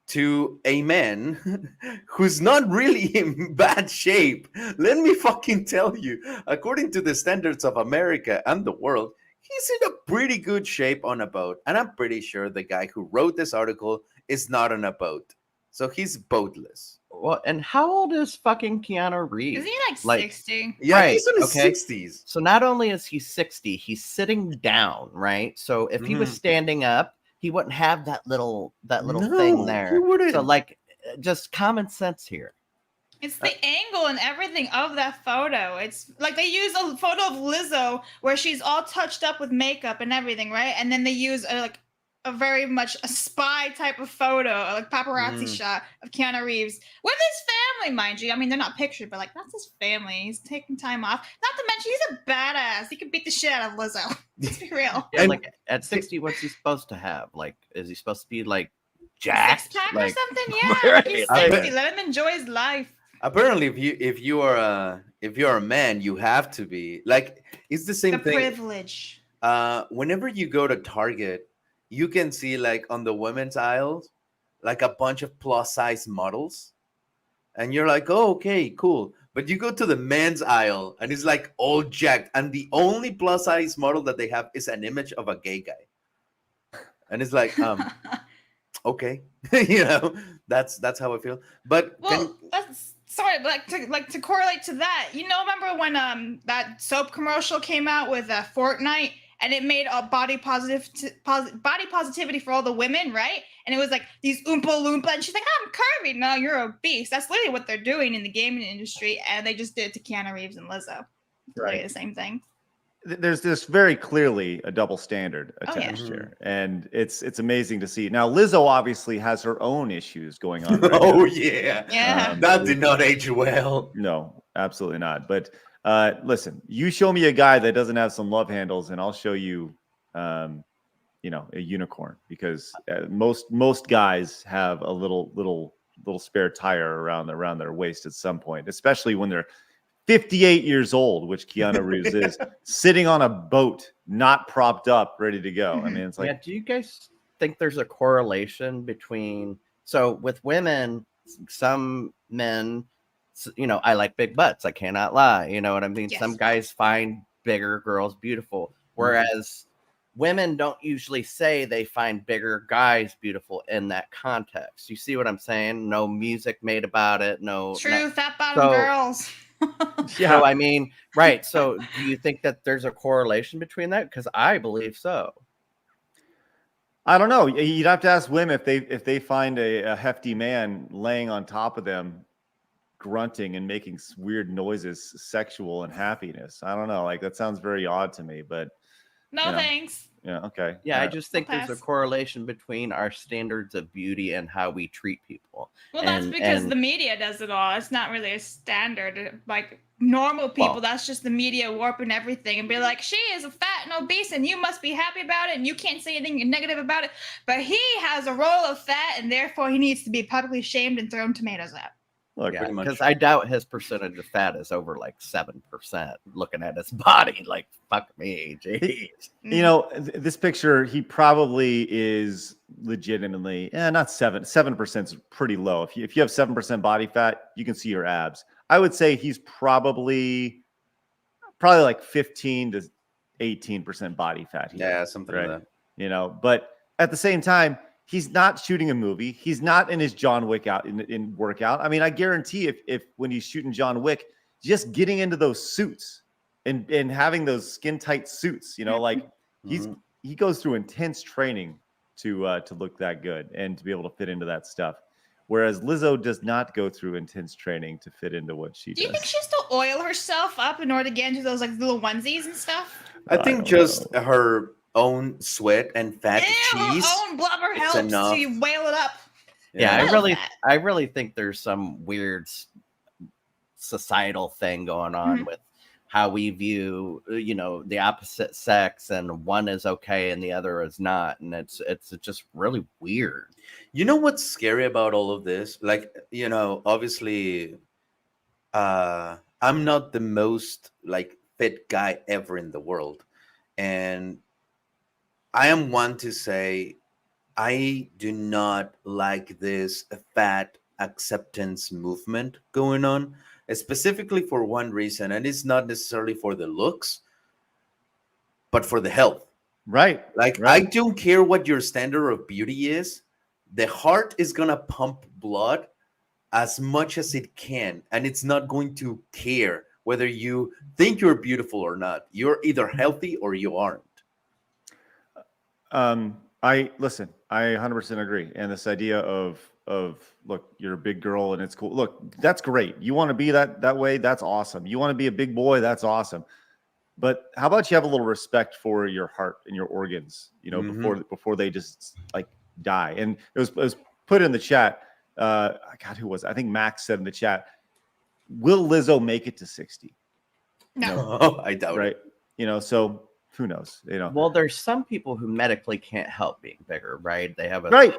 to a man who's not really in bad shape. Let me fucking tell you, according to the standards of America and the world, he's in a pretty good shape on a boat. And I'm pretty sure the guy who wrote this article is not on a boat. So he's boatless. Well, and how old is fucking Keanu Reeves? Is he like 60? Yeah, Right, he's in his okay. 60s. So not only is he 60, he's sitting down, right? So if he was standing up, he wouldn't have that little thing No, there. he wouldn't. So like, just common sense here. It's the angle and everything of that photo. It's like they use a photo of Lizzo where she's all touched up with makeup and everything, right? And then they use a very much a spy type of photo, like paparazzi shot of Keanu Reeves with his family, mind you. I mean, they're not pictured, but like that's his family. He's taking time off. Not to mention, he's a badass. He can beat the shit out of Lizzo. Let's be real. Yeah, like at 60, what's he supposed to have? Like, is he supposed to be like jacked? Six-pack like, or something? Yeah, like he's Right. 60. Let him enjoy his life. Apparently, if you are a man, you have to be like, it's the same The thing. privilege. Whenever you go to Target, you can see like on the women's aisles, like a bunch of plus size models, and you're like, oh, okay, cool. But you go to the men's aisle, and it's like all jacked, and the only plus size model that they have is an image of a gay guy, and it's like, okay, that's how I feel. But Well, that's sorry, but to correlate to that, remember when that soap commercial came out with Fortnite, and it made a body positivity for all the women, right? And it was like these Oompa Loompa, and she's like, I'm curvy. No, you're obese. That's literally what they're doing in the gaming industry, and they just did it to Keanu Reeves and Lizzo. Literally the same thing. There's this very clearly a double standard attached here, and it's amazing to see. Now, Lizzo obviously has her own issues going on. Right oh now. yeah, Yeah. that did not age well. No, absolutely not. But listen, you show me a guy that doesn't have some love handles, and I'll show you, a unicorn, because most guys have a little spare tire around their waist at some point, especially when they're 58 years old, which Keanu Reeves is, sitting on a boat, not propped up, ready to go. I mean, it's like, yeah, do you guys think there's a correlation between, so with women, some men, I like big butts, I cannot lie, you know what I mean? Yes. Some guys find bigger girls beautiful, whereas women don't usually say they find bigger guys beautiful in that context. You see what I'm saying? No music made about it. True, fat bottom girls. yeah. So I mean, right. So do you think that there's a correlation between that? Because I believe so. I don't know. You'd have to ask women if they find a hefty man laying on top of them, grunting and making weird noises, sexual and happiness. I don't know. Like, that sounds very odd to me, but No thanks. yeah, okay. Yeah, I just think I'll there's a pass. correlation between our standards of beauty and how we treat people. Well, that's because the media does it all. It's not really a standard. Like normal people, that's just the media warping everything and be like, she is fat and obese and you must be happy about it and you can't say anything negative about it. But he has a roll of fat and therefore he needs to be publicly shamed and thrown tomatoes at. Look, Yeah, because I doubt his percentage of fat is over like 7%. Looking at his body, like fuck me, jeez. This picture, he probably is legitimately, not 7% is pretty low. If you have 7% body fat, you can see your abs. I would say he's probably probably like 15 to 18% body fat here. Yeah, something right? like that. You know, but at the same time, he's not shooting a movie. He's not in his John Wick in workout. I mean, I guarantee if when he's shooting John Wick, just getting into those suits and having those skin tight suits, you know, like he goes through intense training to look that good and to be able to fit into that stuff. Whereas Lizzo does not go through intense training to fit into what she Do does. you think she has to oil herself up in order to get into those like little onesies and stuff? I think just her own sweat and fat cheese. Her own blubber it's helps enough. to whale it up. Yeah, I love that. I really think there's some weird societal thing going on with how we view, you know, the opposite sex, and one is okay and the other is not, and it's just really weird. You know what's scary about all of this? Like, you know, obviously, I'm not the most like fit guy ever in the world, and I am one to say I do not like this fat acceptance movement going on, specifically for one reason, and it's not necessarily for the looks, but for the health. Right. Like, right. I don't care what your standard of beauty is. The heart is going to pump blood as much as it can, and it's not going to care whether you think you're beautiful or not. You're either healthy or you aren't. I 100% agree. And this idea of look, you're a big girl and it's cool. Look, that's great. You want to be that way, that's awesome. You want to be a big boy, that's awesome. But how about you have a little respect for your heart and your organs, you know, before they just like die. And it was put in the chat. God, who was it? I think Max said in the chat, will Lizzo make it to 60? No. I doubt right. it. You know, so who knows? You know. Well, there's some people who medically can't help being bigger, right? They have a Totally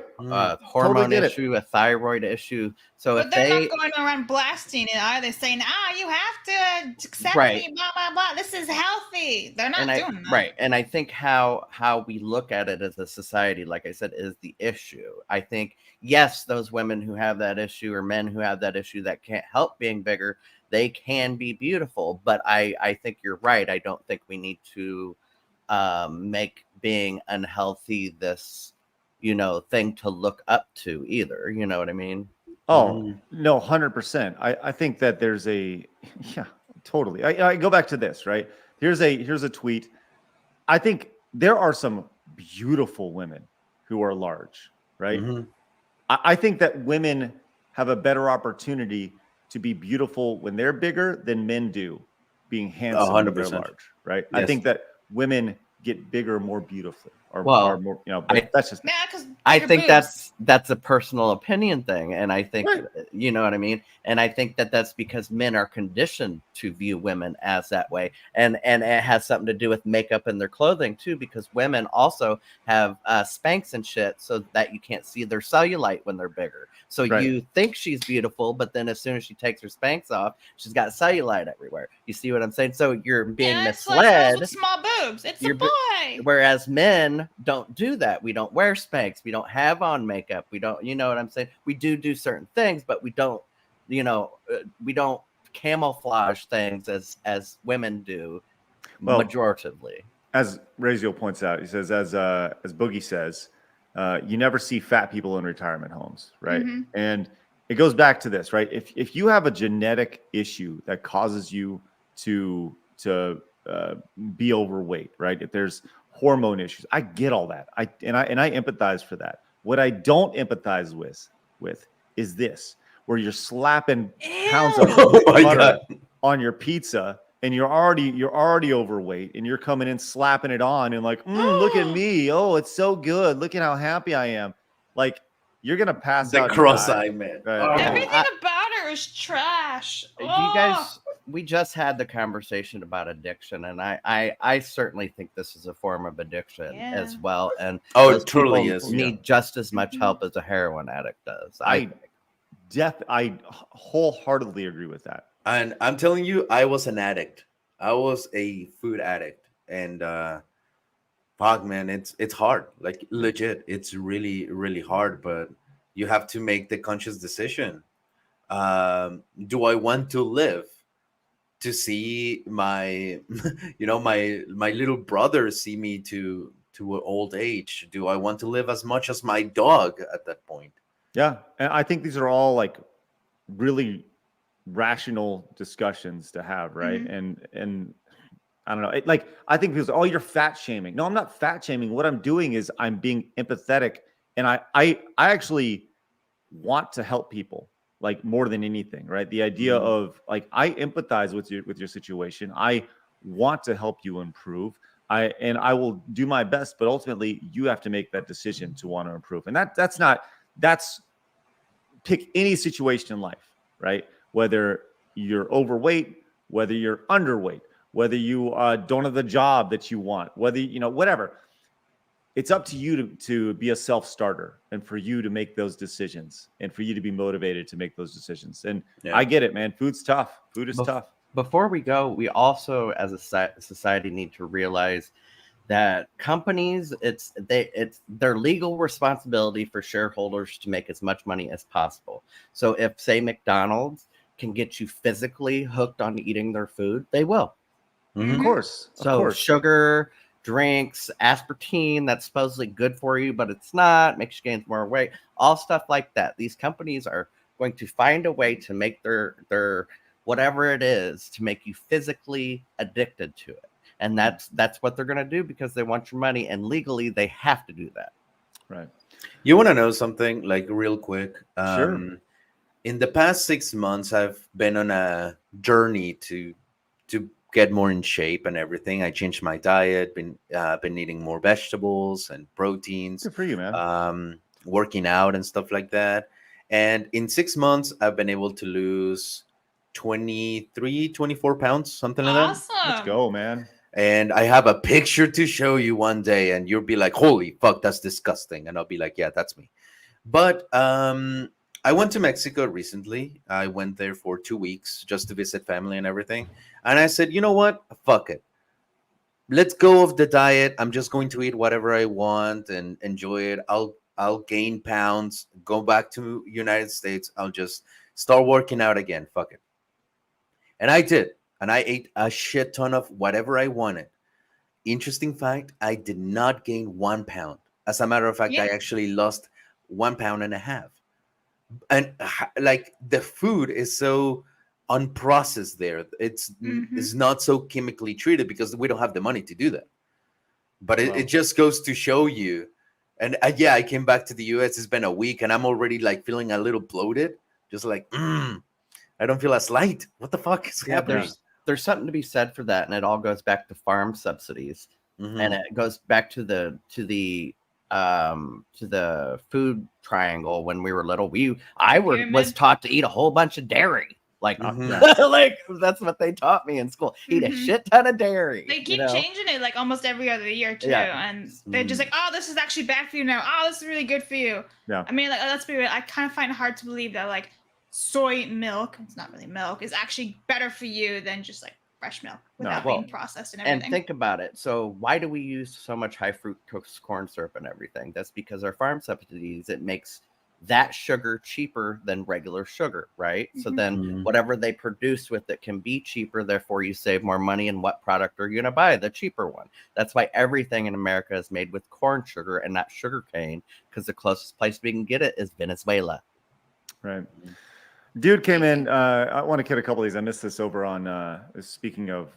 hormone get issue, a thyroid issue. So But if they're they not going around blasting it, are they? Saying, you have to accept Right. me, blah blah blah. This is healthy. They're not doing that. Right. And I think how we look at it as a society, like I said, is the issue. I think, yes, those women who have that issue or men who have that issue that can't help being bigger, they can be beautiful. But I think you're right. I don't think we need to make being unhealthy this, you know, thing to look up to either. You know what I mean? Oh, no, 100%. I think that there's yeah, totally. I go back to this, right? Here's a tweet. I think there are some beautiful women who are large, right? I think that women have a better opportunity to be beautiful when they're bigger than men do being handsome when they're 100%. large, right? Yes. I think that women get bigger more beautifully, or more, you know, but that's just because I think that's a personal opinion thing, and I think you know what I mean. And I think that's because men are conditioned to view women as that way, and it has something to do with makeup and their clothing too. Because women also have Spanx and shit, so that you can't see their cellulite when they're bigger. So you think she's beautiful, but then as soon as she takes her Spanx off, she's got cellulite everywhere. You see what I'm saying? So you're being misled. With small boobs. It's a boy. Whereas men don't do that. We don't wear Spanx. We don't have on makeup. We don't, you know what I'm saying? We do certain things, but we don't, you know, we don't camouflage things as women do, majoritively. As Razio points out, he says, as Boogie says, you never see fat people in retirement homes, right? And it goes back to this, right? If you have a genetic issue that causes you to be overweight, right? If there's hormone issues, I get all that. I empathize for that. What I don't empathize with is this, where you're slapping pounds of butter on your pizza and you're already overweight and you're coming in slapping it on and like, look at me. Oh, it's so good. Look at how happy I am. Like, you're gonna pass out. The cross-eyed man. Everything about her is trash. You guys, we just had the conversation about addiction, and I certainly think this is a form of addiction as well. And it truly is. Need just as much help as a heroin addict does. I wholeheartedly agree with that. And I'm telling you, I was an addict. I was a food addict, and fuck, man, it's hard. Like, legit, it's really, really hard. But you have to make the conscious decision. Do I want to live to see my, my little brother see me to an old age? Do I want to live as much as my dog at that point? Yeah, and I think these are all like really rational discussions to have, right? And I don't know, like I think people say, "Oh, you're fat shaming." No, I'm not fat shaming. What I'm doing is I'm being empathetic, and I actually want to help people like more than anything, right? The idea of like I empathize with your situation. I want to help you improve. I will do my best, but ultimately you have to make that decision to want to improve. And that's pick any situation in life, right? Whether you're overweight, whether you're underweight, whether you don't have the job that you want, whether whatever. It's up to you to be a self-starter and for you to make those decisions and for you to be motivated to make those decisions. And I get it, man. Food's tough. Food is tough. Before we go, we also, as a society, need to realize that companies, it's their legal responsibility for shareholders to make as much money as possible. So if, say, McDonald's can get you physically hooked on eating their food, they will. Of course. So sugar, drinks, aspartame, that's supposedly good for you, but it's not, makes you gain more weight, all stuff like that. These companies are going to find a way to make their whatever it is to make you physically addicted to it. And that's what they're going to do because they want your money, and legally they have to do that. Right. You want to know something like real quick? Sure. In the past 6 months, I've been on a journey to get more in shape and everything. I changed my diet, been eating more vegetables and proteins. Good for you, man. Working out and stuff like that. And in 6 months, I've been able to lose 23, 24 pounds, something like that. Awesome. Let's go, man. And I have a picture to show you one day, and you'll be like, holy fuck, that's disgusting. And I'll be like, yeah, that's me. But I went to Mexico recently. I went there for 2 weeks just to visit family and everything. And I said, you know what? Fuck it. Let's go of the diet. I'm just going to eat whatever I want and enjoy it. I'll gain pounds, go back to United States. I'll just start working out again. Fuck it. And I did. And I ate a shit ton of whatever I wanted. Interesting fact, I did not gain 1 pound. As a matter of fact, I actually lost 1.5 pounds. And like the food is so unprocessed there. It's not so chemically treated because we don't have the money to do that. But it just goes to show you. And I came back to the US. It's been a week and I'm already like feeling a little bloated. Just like, I don't feel as light. What the fuck is happening? There's something to be said for that. And it all goes back to farm subsidies. And it goes back to the food triangle when we were little. I was taught to eat a whole bunch of dairy. Like, like that's what they taught me in school. Eat a shit ton of dairy. They keep changing it like almost every other year too, and they're just like, "Oh, this is actually bad for you now. Oh, this is really good for you." Yeah. I mean, like, let's be real. I kind of find it hard to believe that like soy milk—it's not really milk—is actually better for you than just like fresh milk without being processed and everything. And think about it. So why do we use so much high fructose corn syrup and everything? That's because our farm subsidies, it makes that sugar cheaper than regular sugar, right? So then whatever they produce with it can be cheaper. Therefore, you save more money. And what product are you going to buy? The cheaper one. That's why everything in America is made with corn sugar and not sugar cane, because the closest place we can get it is Venezuela. Right. Dude came in. I want to get a couple of these. I missed this over on, speaking of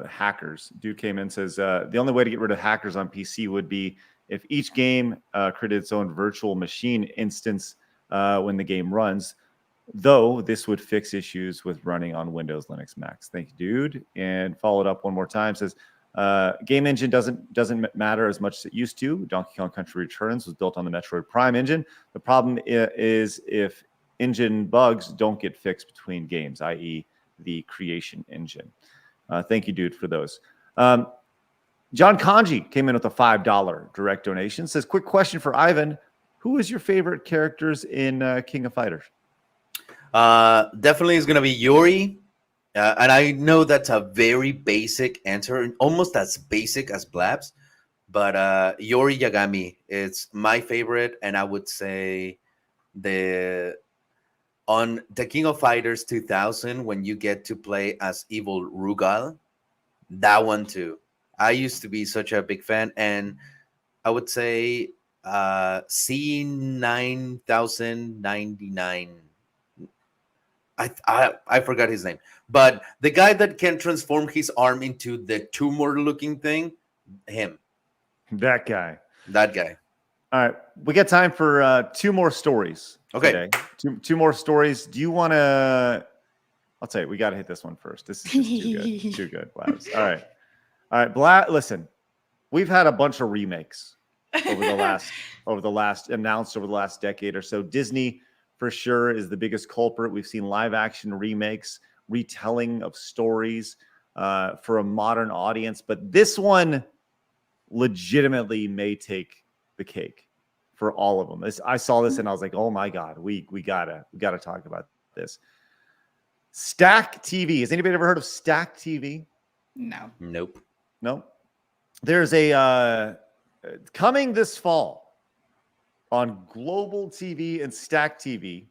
hackers. Dude came in and says, the only way to get rid of hackers on PC would be if each game created its own virtual machine instance when the game runs, though this would fix issues with running on Windows, Linux, Macs. Thank you, dude. And followed up one more time, says, game engine doesn't matter as much as it used to. Donkey Kong Country Returns was built on the Metroid Prime engine. The problem is if engine bugs don't get fixed between games, i.e. the creation engine. Thank you, dude, for those. John Kanji came in with a $5 direct donation. Says, quick question for Ivan. Who is your favorite characters in King of Fighters? Definitely is going to be Yuri. And I know that's a very basic answer, almost as basic as Blabs. But Yuri Yagami is my favorite. And I would say the on the King of Fighters 2000 when you get to play as evil Rugal. That one too. I used to be such a big fan, and I would say C9099. I forgot his name, but the guy that can transform his arm into the tumor-looking thing, him, That guy. that guy. All right, we got time for two more stories. Okay. Today. Two more stories. Do you want to? I'll tell you, we got to hit this one first. This is just too good. Too good, Blaz. All right, Listen, we've had a bunch of remakes over the last announced over the last decade or so. Disney, for sure, is the biggest culprit. We've seen live action remakes, retelling of stories for a modern audience, but this one legitimately may take the cake for all of them. I saw this and I was like, oh my God, we gotta talk about this. Stack TV. Has anybody ever heard of Stack TV? No. Nope. No. There's a coming this fall on Global TV and Stack TV.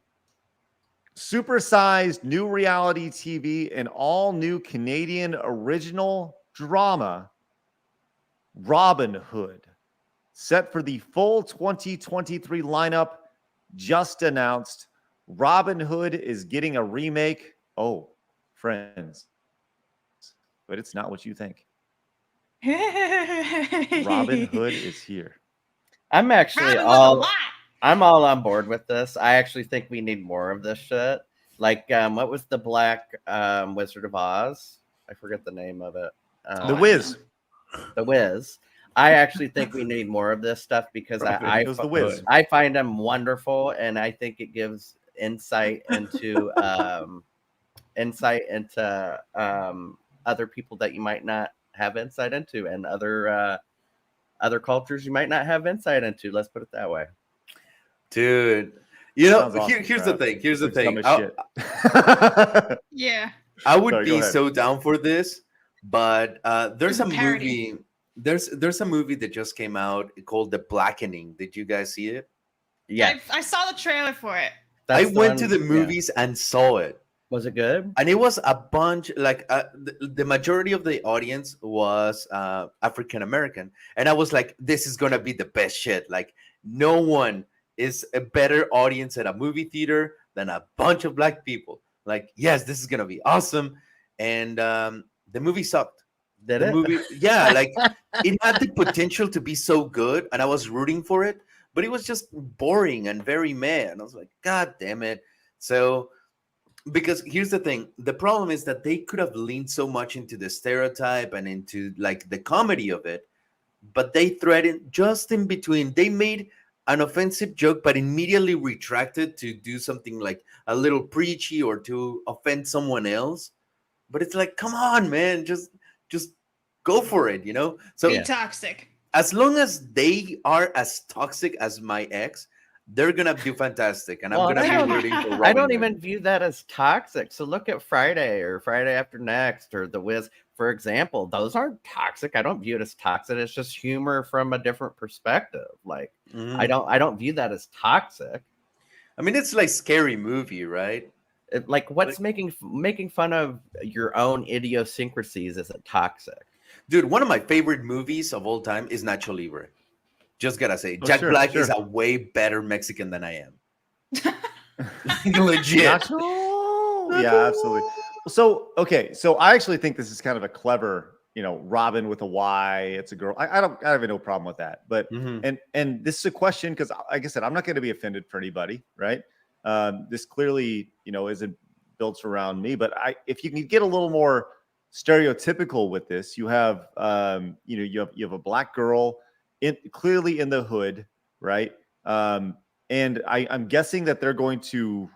Supersized new reality TV and all new Canadian original drama, Robyn Hood, set for the full 2023 lineup, just announced. Robyn Hood is getting a remake. Oh, friends, but it's not what you think. Robyn Hood is here. I'm actually I'm all on board with this. I actually think we need more of this shit. Like, what was the Black Wizard of Oz? I forget the name of it. The Wiz. The Wiz. I actually think we need more of this stuff because It was The Wiz. I find them wonderful, and I think it gives insight into other people that you might not have insight into, and other cultures you might not have insight into. Let's put it that way. Dude, you know, Awesome, here's the thing. Here's the thing. Yeah. I would Sorry, go be ahead. so down for this, but there's It's a a parody. movie. There's a movie that just came out called The Blackening. Did you guys see it? Yeah, I saw the trailer for it. I that's went to one- the yeah. movies and saw it. Was it good? And it was a bunch, like the majority of the audience was African American, and I was like, "This is gonna be the best shit." Like, no one is a better audience at a movie theater than a bunch of black people. Like, yes, this is gonna be awesome. And the movie sucked. Did The it? movie, yeah, like it had the potential to be so good, and I was rooting for it, but it was just boring and very meh. And I was like, God damn it. So. Because here's the thing, the problem is that they could have leaned so much into the stereotype and into like the comedy of it, but they threaded just in between. They made an offensive joke, but immediately retracted to do something like a little preachy or to offend someone else. But it's like, come on, man, just go for it, you know? So Be toxic. as long as they are as toxic as my ex, they're gonna do fantastic, and Well, I'm I gonna don't- be rooting for. I Robyn don't Hood. even view that as toxic. So look at Friday or Friday After Next or The Wiz, for example. Those aren't toxic. I don't view it as toxic. It's just humor from a different perspective. Like Mhm. I don't view that as toxic. I mean, it's like Scary Movie, right? Like what's making fun of your own idiosyncrasies isn't toxic. Dude, one of my favorite movies of all time is Nacho Libre. Just gotta say, Oh, Jack sure, Black sure. is a way better Mexican than I am. Legit. Nacho? Yeah, absolutely. So, okay, so I actually think this is kind of a clever, Robin with a Y. It's a girl. I have no problem with that. But Mhm. and this is a question because, like I said, I'm not going to be offended for anybody, right? This clearly, isn't built around me. But if you can get a little more stereotypical with this, you have, you have a black girl clearly in the hood, right? And I'm guessing that they're going to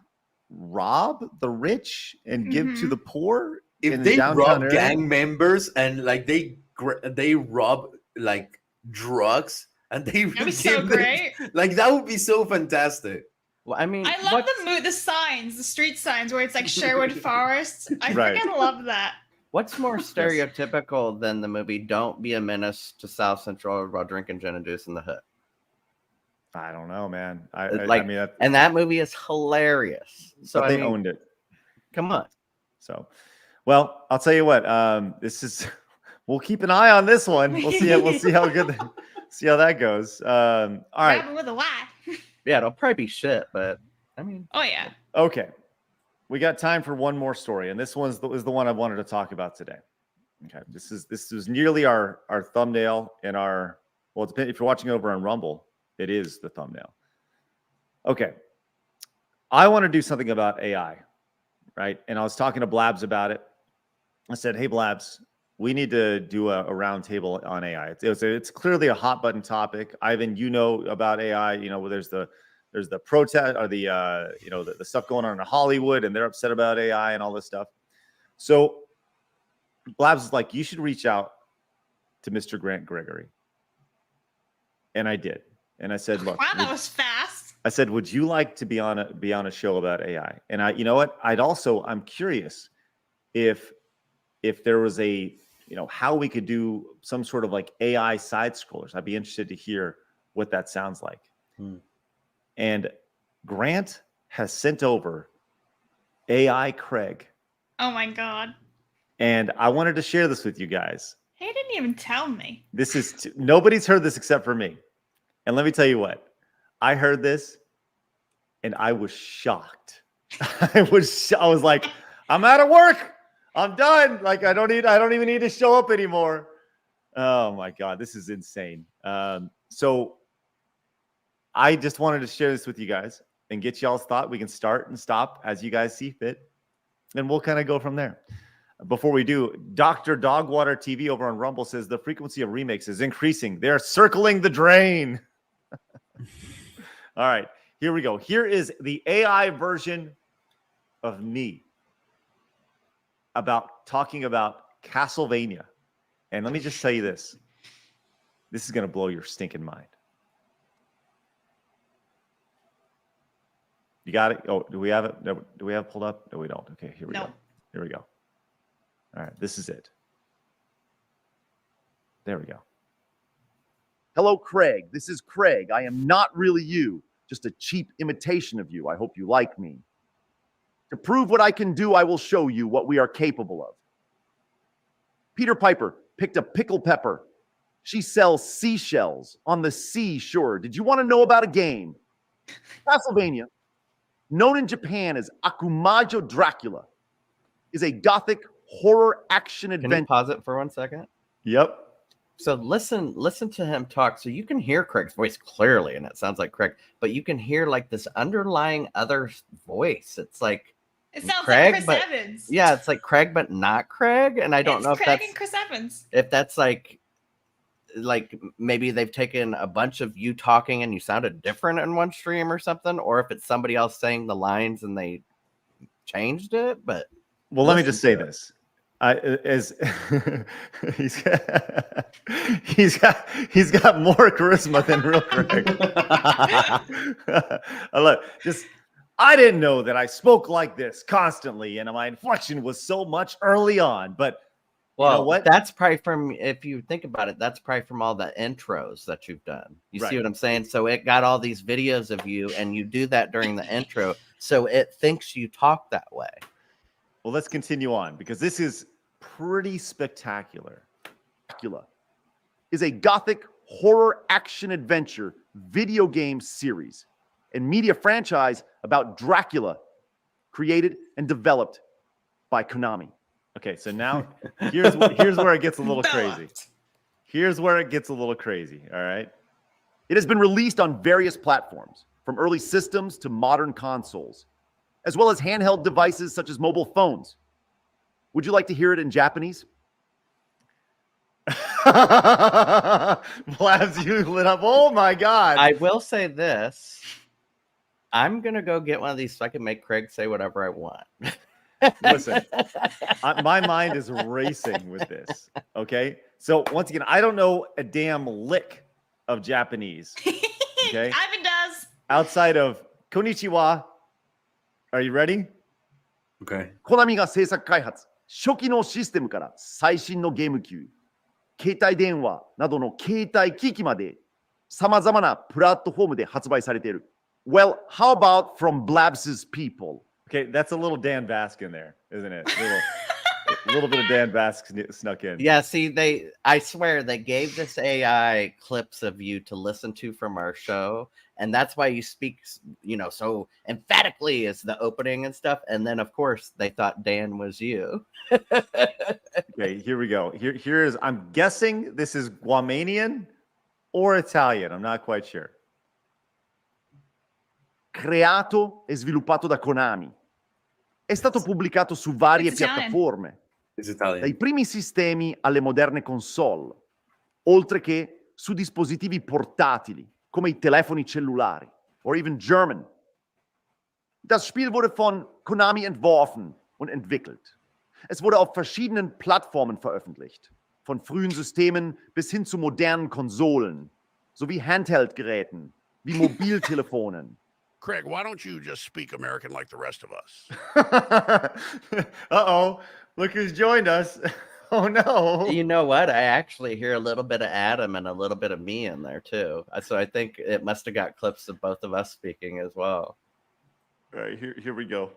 rob the rich and give to Mhm. the poor. If in they downtown rob area? gang members and like they rob like drugs and they That'd be so give them- great. like that would be so fantastic. Well, I mean, I love the signs, the street signs where it's like Sherwood Forest. I Right. freaking love that. what's more stereotypical than the movie "Don't Be a Menace to South Central while drinking gin and juice in the hood"? I don't know, man. Like, I mean, and that movie is hilarious. So but I they mean, owned it. come on. So, well, I'll tell you what. This is. We'll keep an eye on this one. We'll see. We'll see how good. See how that goes. All right. Robyn with a Y. Yeah, it'll probably be shit, but I mean, Oh yeah. Okay. We got time for one more story, and this is the one I wanted to talk about today. Okay. This was nearly our thumbnail in our. Well, it depends, if you're watching over on Rumble, it is the thumbnail. Okay. I want to do something about AI, right? And I was talking to Blabs about it. I said, "Hey, Blabs, we need to do a round table on AI. It's clearly a hot button topic. Ivan, you know about AI. You know, there's the protest or the the stuff going on in Hollywood, and they're upset about AI and all this stuff. So Blabs is like, you should reach out to Mr. Grant Gregory, and I did. And I said, look, Wow, that was fast. I said, would you like to be on a show about AI? And you know what? I'm curious if there was a, how we could do some sort of like AI side scrollers. I'd be interested to hear what that sounds like. And Grant has sent over AI Craig. Oh my god. And I wanted to share this with you guys. He didn't even tell me. This is nobody's heard this except for me. And let me tell you what. I heard this and I was shocked. I was like, I'm out of work. I'm done. Like I don't even need to show up anymore. Oh my God, this is insane. So I just wanted to share this with you guys and get y'all's thought. We can start and stop as you guys see fit, and we'll kind of go from there. Before we do, Dr. Dogwater TV over on Rumble says the frequency of remakes is increasing. They're circling the drain. All right, here we go. Here is the AI version of me talking about Castlevania. And let me just tell you this. This is going to blow your stinking mind. You got it? Oh, do we have it? No, do we have it pulled up? No, we don't. Okay, here we go. Here we go. All right, this is it. There we go. Hello, Craig. This is Craig. I am not really you, just a cheap imitation of you. I hope you like me. To prove what I can do, I will show you what we are capable of. Peter Piper picked a pickle pepper. She sells seashells on the seashore. Did you want to know about a game? Castlevania, known in Japan as Akumajo Dracula, is a gothic horror action can you adventure. pause it for 1 second? Yep. So listen to him talk. So you can hear Craig's voice clearly, and it sounds like Craig, but you can hear like this underlying other voice. It's like It sounds Craig, like Chris but Evans. yeah, it's like Craig, but not Craig. And I don't It's know if Craig that's and Chris Evans. if that's like maybe they've taken a bunch of you talking and you sounded different in one stream or something, or if it's somebody else saying the lines and they changed it. But well, let me just say this. He's got more charisma than real Craig. I didn't know that I spoke like this constantly, and my inflection was so much early on. But well, you know what? That's probably from, if you think about it, that's probably from all the intros that you've done. You see what I'm saying? So it got all these videos of you, and you do that during the intro, so it thinks you talk that way. Well, let's continue on because this is pretty spectacular. Dracula is a gothic horror action adventure video game series and media franchise about Dracula, created and developed by Konami. Okay, so now here's where it gets a little crazy. Here's where it gets a little crazy, all right? It has been released on various platforms, from early systems to modern consoles, as well as handheld devices such as mobile phones. Would you like to hear it in Japanese? Blabs, you lit up. Oh my God. I will say this. I'm going to go get one of these so I can make Craig say whatever I want. Listen, my mind is racing with this. Okay. So once again, I don't know a damn lick of Japanese. Okay. Ivan does. Outside of Konnichiwa. Are you ready? Okay. コナミが制作開発、初期のシステムから最新のゲーム機、携帯電話などの携帯機器まで様々なプラットフォームで発売されている。Well, how about from Blabs's people? Okay, that's a little Dan Bask in there, isn't it? A little bit of Dan Bask snuck in. Yeah, see, I swear they gave this AI clips of you to listen to from our show, and that's why you speak, so emphatically as the opening and stuff. And then, of course, they thought Dan was you. Okay, here we go. Here is, I'm guessing this is Guamanian or Italian. I'm not quite sure. Creato e sviluppato da Konami. È stato pubblicato su varie It's Italian. piattaforme, It's Italian. dai primi sistemi alle moderne console, oltre che su dispositivi portatili come i telefoni cellulari, or even German. Das Spiel wurde von Konami entworfen und entwickelt. Es wurde auf verschiedenen Plattformen veröffentlicht, von frühen Systemen bis hin zu modernen Konsolen, sowie Handheld-Geräten wie Mobiltelefonen. Craig, why don't you just speak American like the rest of us? Uh-oh. Look who's joined us. Oh, no. You know what? I actually hear a little bit of Adam and a little bit of me in there, too. So I think it must have got clips of both of us speaking as well. All right, here we go.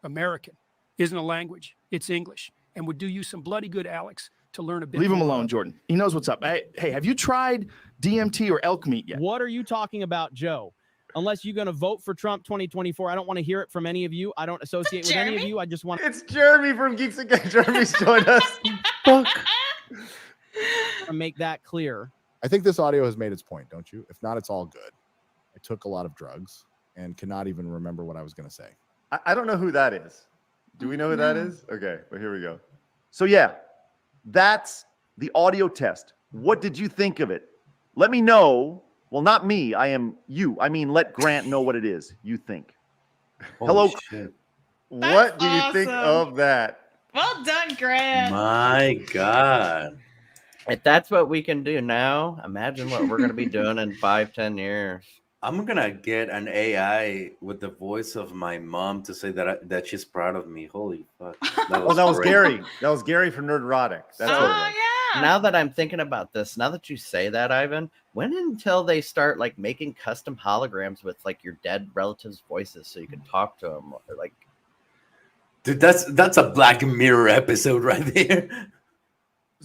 American isn't a language, it's English, and would do you some bloody good, Alex, to learn a bit. Leave him more alone, about- Jordan. He knows what's up. Hey, have you tried DMT or elk meat yet? What are you talking about, Joe? Unless you're going to vote for Trump 2024, I don't want to hear it from any of you. I don't associate with any of Jeremy? you. I just want It's Jeremy from Geeks Against. Jeremy's joined us. to make that clear. I think this audio has made its point, don't you? If not, it's all good. I took a lot of drugs and cannot even remember what I was going to say. I don't know who that is. Do we know who that is? Okay, well, here we go. So yeah, that's the audio test. What did you think of it? Let me know. Well, not me. I am you. I mean, let Grant know what it is you think. Hello. Shit. What do you think awesome. of that? Well done, Grant. My God. If that's what we can do now, imagine what we're going to be doing in 5-10 years. I'm gonna get an AI with the voice of my mom to say that she's proud of me. Holy fuck! That Oh, that was great. Gary. That was Gary from Nerdrotic. That's So- what it Oh, was. yeah. Now that I'm thinking about this, now that you say that, Ivan, when until they start like making custom holograms with like your dead relatives' voices so you can talk to them, like Dude, that's a Black Mirror episode right there.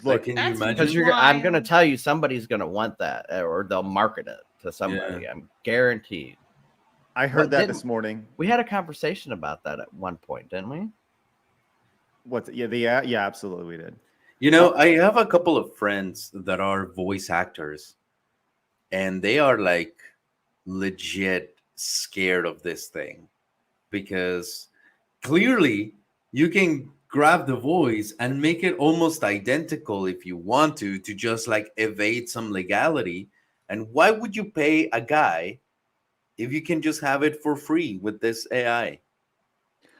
Look, can you That's imagine? because I'm gonna Wild. tell you somebody's gonna want that, or they'll market it to somebody. I'm guaranteed. I heard What that didn't- this morning. We had a conversation about that at one point, didn't we? What's yeah, yeah, absolutely we did. You know, I have a couple of friends that are voice actors, and they are like legit scared of this thing because clearly you can grab the voice and make it almost identical if you want to just like evade some legality. And why would you pay a guy if you can just have it for free with this AI?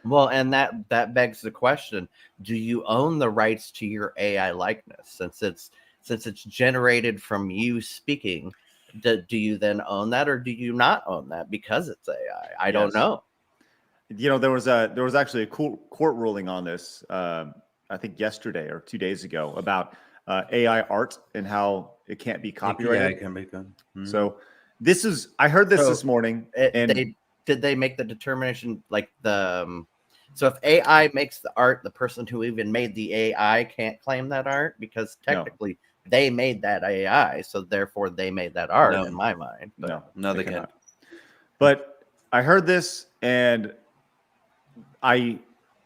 Well, and that begs the question: do you own the rights to your AI likeness since it's generated from you speaking? Do you then own that, or do you not own that because it's AI? I don't Yes. know. You know, there was actually a cool court ruling on this. I think yesterday or 2 days ago about AI art and how it can't be Yeah, copyrighted. it can be done. Mhm. So I heard this So this morning, and Did they make the determination like the? So if AI makes the art, the person who even made the AI can't claim that art because No. technically they made that AI, so therefore they made that art No. in my mind. But No, they cannot. can't. But I heard this and I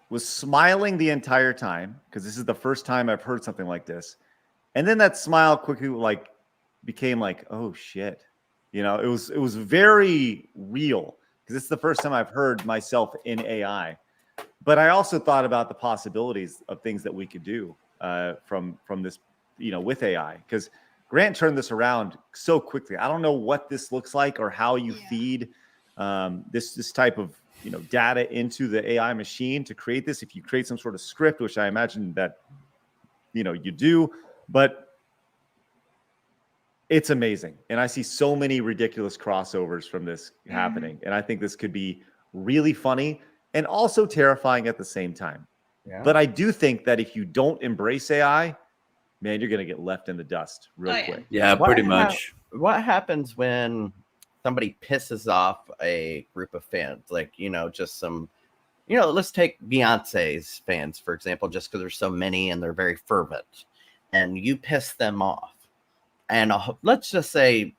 was smiling the entire time because this is the first time I've heard something like this. And then that smile quickly like became like, oh shit. You know, it was very real because it's the first time I've heard myself in AI. But I also thought about the possibilities of things that we could do from this, you know, with AI. Because Grant turned this around so quickly. I don't know what this looks like or how you feed this type of, you know, data into the AI machine to create this. If you create some sort of script, which I imagine that, you know, you do, but it's amazing. And I see so many ridiculous crossovers from this happening. And I think this could be really funny and also terrifying at the same time. Yeah. But I do think that if you don't embrace AI, man, you're going to get left in the dust real Oh, yeah. quick. Yeah, What pretty hap- much. what happens when somebody pisses off a group of fans? Like, just some, let's take Beyonce's fans, for example, just because there's so many and they're very fervent, and you piss them off. And let's just say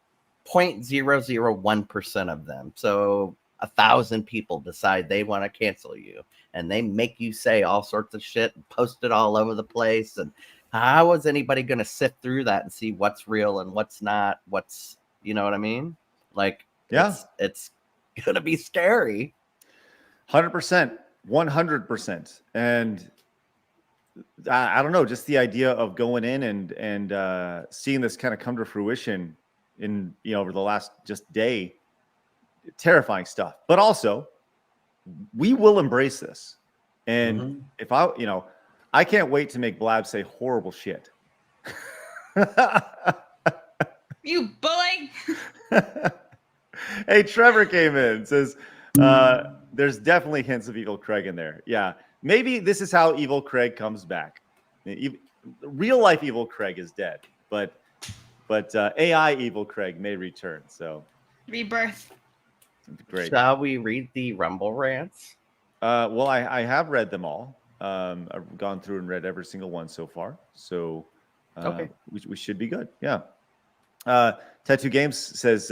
0.001% of them. So 1,000 people decide they want to cancel you, and they make you say all sorts of shit and post it all over the place. And how is anybody going to sift through that and see what's real and what's not? You know what I mean? Like, Yeah, it's going to be scary. 100%, 100%. And I don't know, just the idea of going in and seeing this kind of come to fruition in, over the last just day, terrifying stuff. But also, we will embrace this. And if I can't wait to make Blab say horrible shit. You bully. Hey, Trevor came in, says there's definitely hints of Evil Craig in there. Yeah, maybe this is how Evil Craig comes back. Real life Evil Craig is dead, but AI Evil Craig may return. So Rebirth. Great. Shall we read the Rumble rants? Well, I have read them all. I've gone through and read every single one so far. So okay, we should be good. Yeah. Tattoo Games says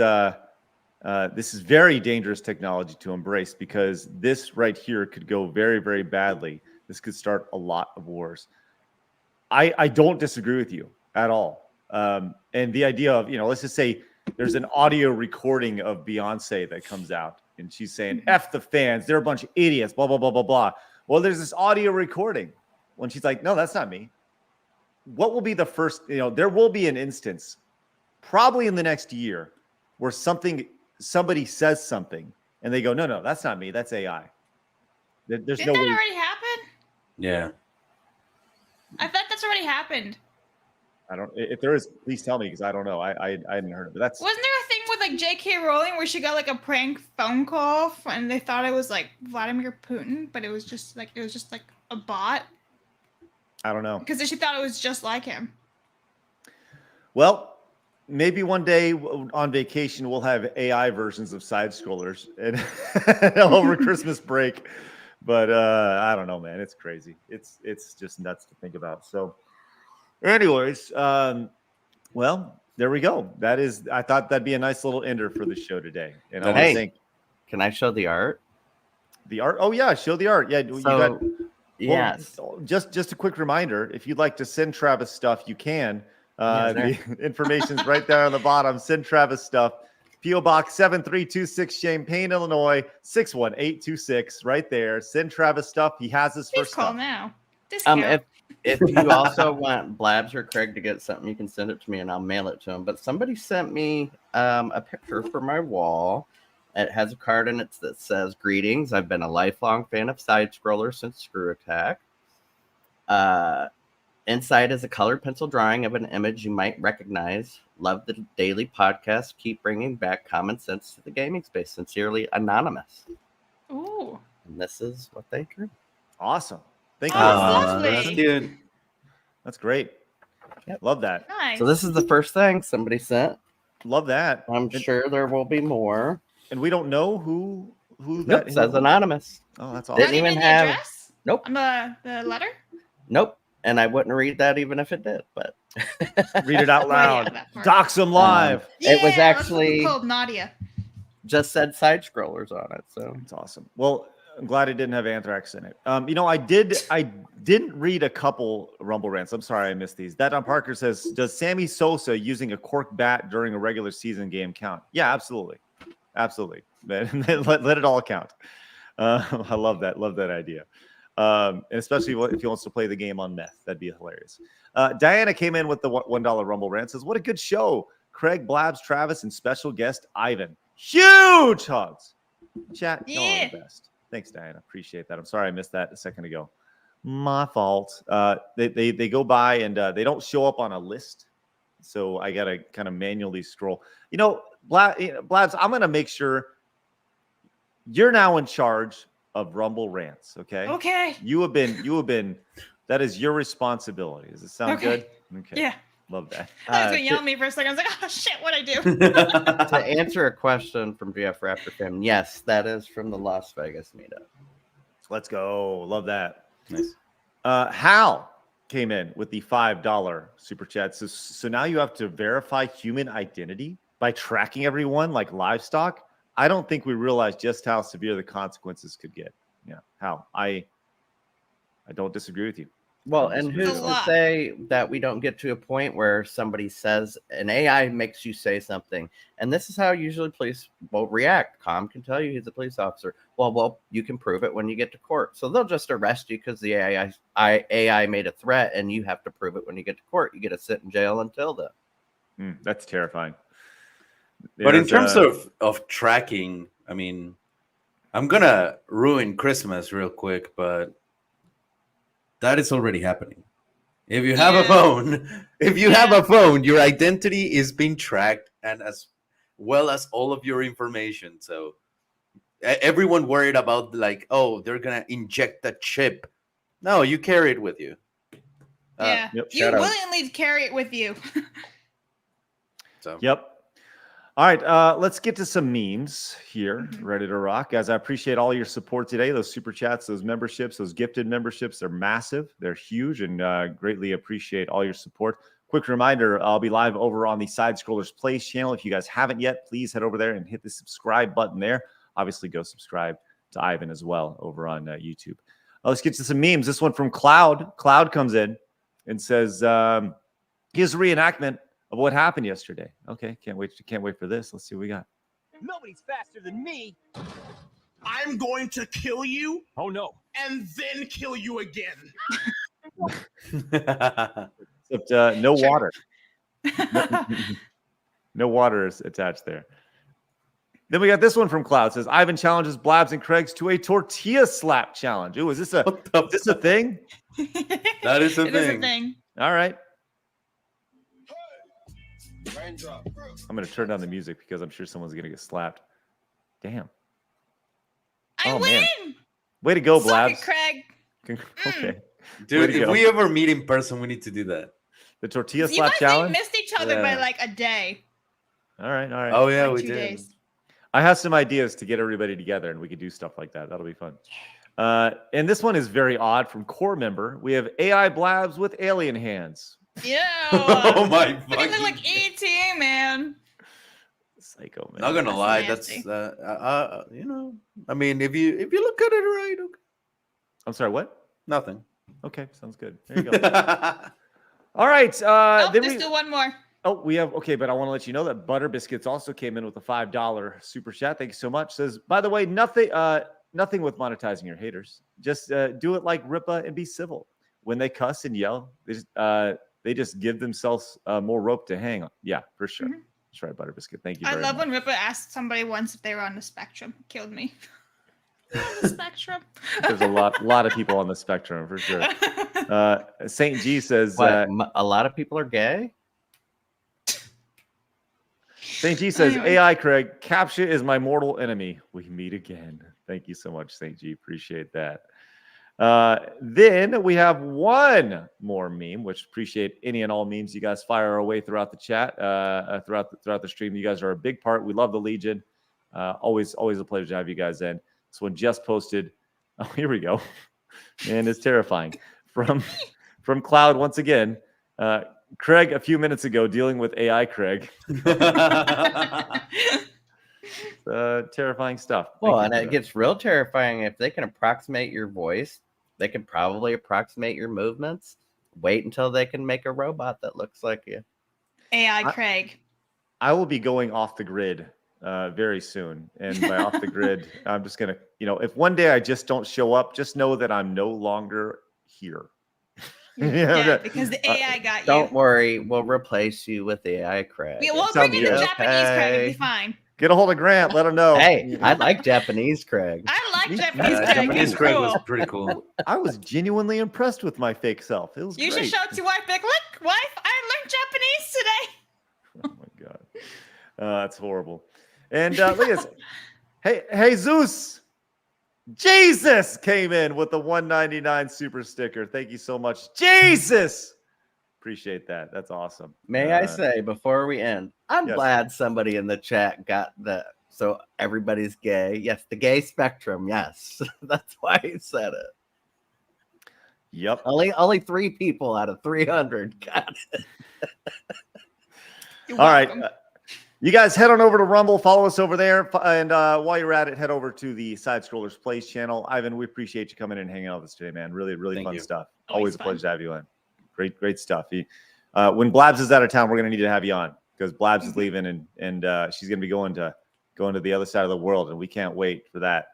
this is very dangerous technology to embrace because this right here could go very, very badly. This could start a lot of wars. I don't disagree with you at all. And the idea of, let's just say there's an audio recording of Beyonce that comes out and she's saying, F the fans, they're a bunch of idiots, blah, blah, blah, blah, blah. Well, there's this audio recording when she's like, no, that's not me. What will be the first, there will be an instance probably in the next year where somebody says something and they go, no, that's not me. That's AI. There's Didn't no that way. already happen? Yeah. I thought that's already happened. I don't. If there is, please tell me because I don't know. I hadn't heard of it. That's Wasn't there a thing with like J.K. Rowling where she got like a prank phone call and they thought it was like Vladimir Putin, but it was just like a bot I don't know. because she thought it was just like him. Well, maybe one day on vacation we'll have AI versions of side scrollers and over Christmas break. But I don't know, man. It's crazy. It's just nuts to think about. So. Anyways, well, there we go. I thought that'd be a nice little ender for the show today. And I want to thank. Can I show the art? The art? Oh yeah, show the art. Yeah, you got. Yes. Well, just a quick reminder: if you'd like to send Travis stuff, you can. The information's right there on the bottom. Send Travis stuff. PO Box 7326, Champaign, Illinois 61826. Right there. Send Travis stuff. He has his Please first call stuff. now. Discount. If you also want Blabs or Craig to get something, you can send it to me and I'll mail it to him. But somebody sent me a picture for my wall. It has a card in it that says, "Greetings. I've been a lifelong fan of side scrollers since Screw Attack." Inside is a colored pencil drawing of an image you might recognize. Love the daily podcast. Keep bringing back common sense to the gaming space. Sincerely, Anonymous. Ooh. And this is what they drew. Awesome. Thank you. That's cute. That's great. Yep. Love that. Nice. So this is the first thing somebody sent. Love that. I'm sure there will be more. And we don't know who Nope, that says anonymous. Oh, that's Didn't awesome. even the have. address Nope. on the letter. Nope. And I wouldn't read that even if it did. But Read it out Oh, yeah, loud. that part. Dox them live. It was that's actually- called Nadia. just said side scrollers on it. So It's awesome. Well, I'm glad it didn't have anthrax in it. I didn't read a couple Rumble rants. I'm sorry I missed these. That on Parker says, does Sammy Sosa using a cork bat during a regular season game count? Yeah, absolutely. Absolutely. let it all count. I love that. Love that idea. And especially if he wants to play the game on meth, that'd be hilarious. Diana came in with the $1 Rumble rant. Says, what a good show. Craig, Blabs, Travis, and special guest Ivan. Huge hugs. Chat, y'all are the best. Thanks, Diana. Appreciate that. I'm sorry I missed that a second ago. My fault. They go by and they don't show up on a list. So I got to kind of manually scroll. Blabs, I'm going to make sure you're now in charge of Rumble rants. Okay. Okay. You have been, that is your responsibility. Does it sound good? Okay. Yeah. Love that. I was gonna yell at me for a second. I was like, oh shit, what'd I do? To answer a question from GF Raptor Fam, yes, that is from the Las Vegas meetup. Let's go. Love that. Nice. Hal came in with the $5 super chat. So now you have to verify human identity by tracking everyone like livestock. I don't think we realize just how severe the consequences could get. Yeah, Hal, I don't disagree with you. Well, and who's a to lot. say that we don't get to a point where somebody says an AI makes you say something, and this is how usually police will react. Com can tell you he's a police officer. Well, you can prove it when you get to court. So they'll just arrest you because the AI made a threat, and you have to prove it when you get to court. You get to sit in jail until then. That's terrifying. But in terms of tracking, I mean, I'm gonna ruin Christmas real quick, but that is already happening. If you have a phone, your identity is being tracked, and as well as all of your information. So everyone worried about like, oh, they're gonna inject the chip. No, you carry it with you. Yeah, Yep, you willingly carry it with you. Yep. All right, let's get to some memes here. Ready to rock. Guys, I appreciate all your support today. Those super chats, those memberships, those gifted memberships, they're massive. They're huge, and greatly appreciate all your support. Quick reminder, I'll be live over on the Side Scrollers Plays channel. If you guys haven't yet, please head over there and hit the subscribe button there. Obviously, go subscribe to Ivan as well over on YouTube. Let's get to some memes. This one from Cloud. Cloud comes in and says, here's a reenactment of what happened yesterday. Okay, can't wait for this. Let's see what we got. Nobody's faster than me. I'm going to kill you. Oh no. And then kill you again. Except no water. No water is attached there. Then we got this one from Cloud. It says Ivan challenges Blabs and Craig's to a tortilla slap challenge. Ooh, is this a thing? That is a It is a thing. All right. I'm going to turn down the music because I'm sure someone's going to get slapped. Damn. I win. Man. Way to go, Suck it, Blabs. Craig. Okay. Dude, if we ever meet in person, we need to do that. The tortilla You slap guys challenge? missed each other by like a day. All right. Oh, yeah, Like we 2 did. days. I have some ideas to get everybody together, and we could do stuff like that. That'll be fun. And this one is very odd from core member. We have AI Blabs with alien hands. Yeah. Oh my Look at look like ET, man. Psycho, man. Not gonna lie, that's nasty. you know. I mean, if you look at it right, okay. I'm sorry, what? Nothing. Okay, sounds good. There you go. All right. Then Let's do one more. Oh, we have okay, but I want to let you know that Butter Biscuits also came in with a $5 super chat. Thank you so much. Says, by the way, nothing with monetizing your haters. Just do it like Ripa and be civil. When they cuss and yell, they just give themselves more rope to hang on. Yeah, for sure. That's right, Butter Biscuit. Thank you. I Very love much. when Ripa asked somebody once if they were on the spectrum. It killed me. Spectrum. There's a lot of people on the spectrum for sure. Saint G says, What, a lot of people are gay? Saint G says, Anyway. AI Craig, CAPTCHA is my mortal enemy. We meet again. Thank you so much, Saint G. Appreciate that. Then we have one more meme, which appreciate any and all memes you guys fire away throughout the chat, throughout the stream. You guys are a big part. We love the Legion. Always a pleasure to have you guys in. This one just posted. Oh, here we go. And it's terrifying. From Cloud once again. Craig, a few minutes ago, dealing with AI Craig. Terrifying stuff. Well, and it gets real terrifying if they can approximate your voice. They can probably approximate your movements. Wait until they can make a robot that looks like you. AI Craig. I will be going off the grid very soon. And by off the grid, I'm just going to, if one day I just don't show up, just know that I'm no longer here. Yeah, because the AI got you. Don't worry, we'll replace you with AI Craig. Yeah, we'll It's bring in the okay. Japanese Craig. It'll be fine. Get a hold of Grant. Let him know. Hey, I like Japanese Craig. I like Japanese Craig. Japanese He's Craig cool. was pretty cool. I was genuinely impressed with my fake self. It was You great. should show it to your wife. Be like, look, wife, I learned Japanese today. Oh my god, that's horrible. And look at this. Hey, Zeus, Jesus came in with the 199 super sticker. Thank you so much, Jesus. Appreciate that. That's awesome. May I say before we end, I'm Yes. glad somebody in the chat got the so everybody's gay. Yes, the gay spectrum. Yes, that's why he said it. Yep. Only 3 people out of 300 got it. You're All right. welcome. You guys head on over to Rumble, follow us over there. And while you're at it, head over to the Side Scrollers Plays channel. Ivan, we appreciate you coming in and hanging out with us today, man. Really, really Thank fun you. stuff. Always Always a fun. pleasure to have you on. Great stuff. When Blabs is out of town, we're going to need to have you on because Blabs is leaving and she's going to be going to the other side of the world, and we can't wait for that.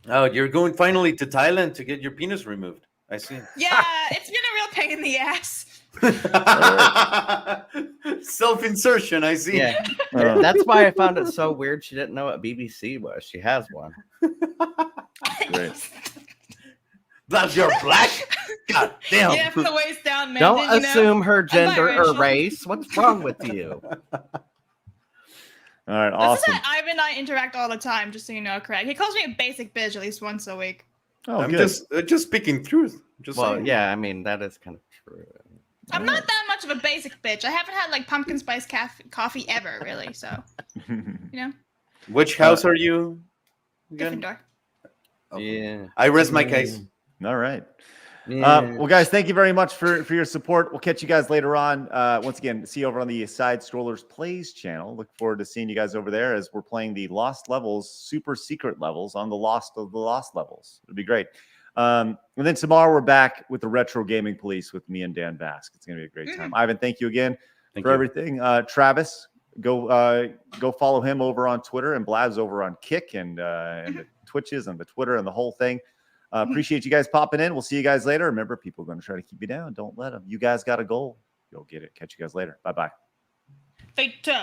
Oh, you're going finally to Thailand to get your penis removed. I see. Yeah, it's been a real pain in the ass. Self-insertion, I see. Yeah, that's why I found it so weird. She didn't know what BBC was. She has one. Great. Blabs, you're black. God damn. Yeah, from the waist down, man. Don't didn't you know? assume her gender or biracial. race. What's wrong with you? All right, This awesome. is how Ivan and I interact all the time, just so you know, Craig. He calls me a basic bitch at least once a week. Oh, I'm good. just speaking truth. Just Well, saying. yeah, I mean that is kind of true. I'm not that much of a basic bitch. I haven't had like pumpkin spice coffee ever, really. So, you know, Which house are you? Again? Gryffindor. Yeah. I rest my case. All right. Yeah. Well, guys, thank you very much for your support. We'll catch you guys later on. Once again, see you over on the Side Strollers Plays channel. Look forward to seeing you guys over there as we're playing the Lost Levels, super secret levels on the Lost of the Lost levels. It'll be great. And then tomorrow we're back with the Retro Gaming Police with me and Dan Bask. It's going to be a great time. Ivan, thank you again for everything. Travis, go follow him over on Twitter and Blabs over on Kick and the Twitches and the Twitter and the whole thing. Appreciate you guys popping in. We'll see you guys later. Remember, people are going to try to keep you down. Don't let them. You guys got a goal. Go get it. Catch you guys later. Bye-bye. Fatal.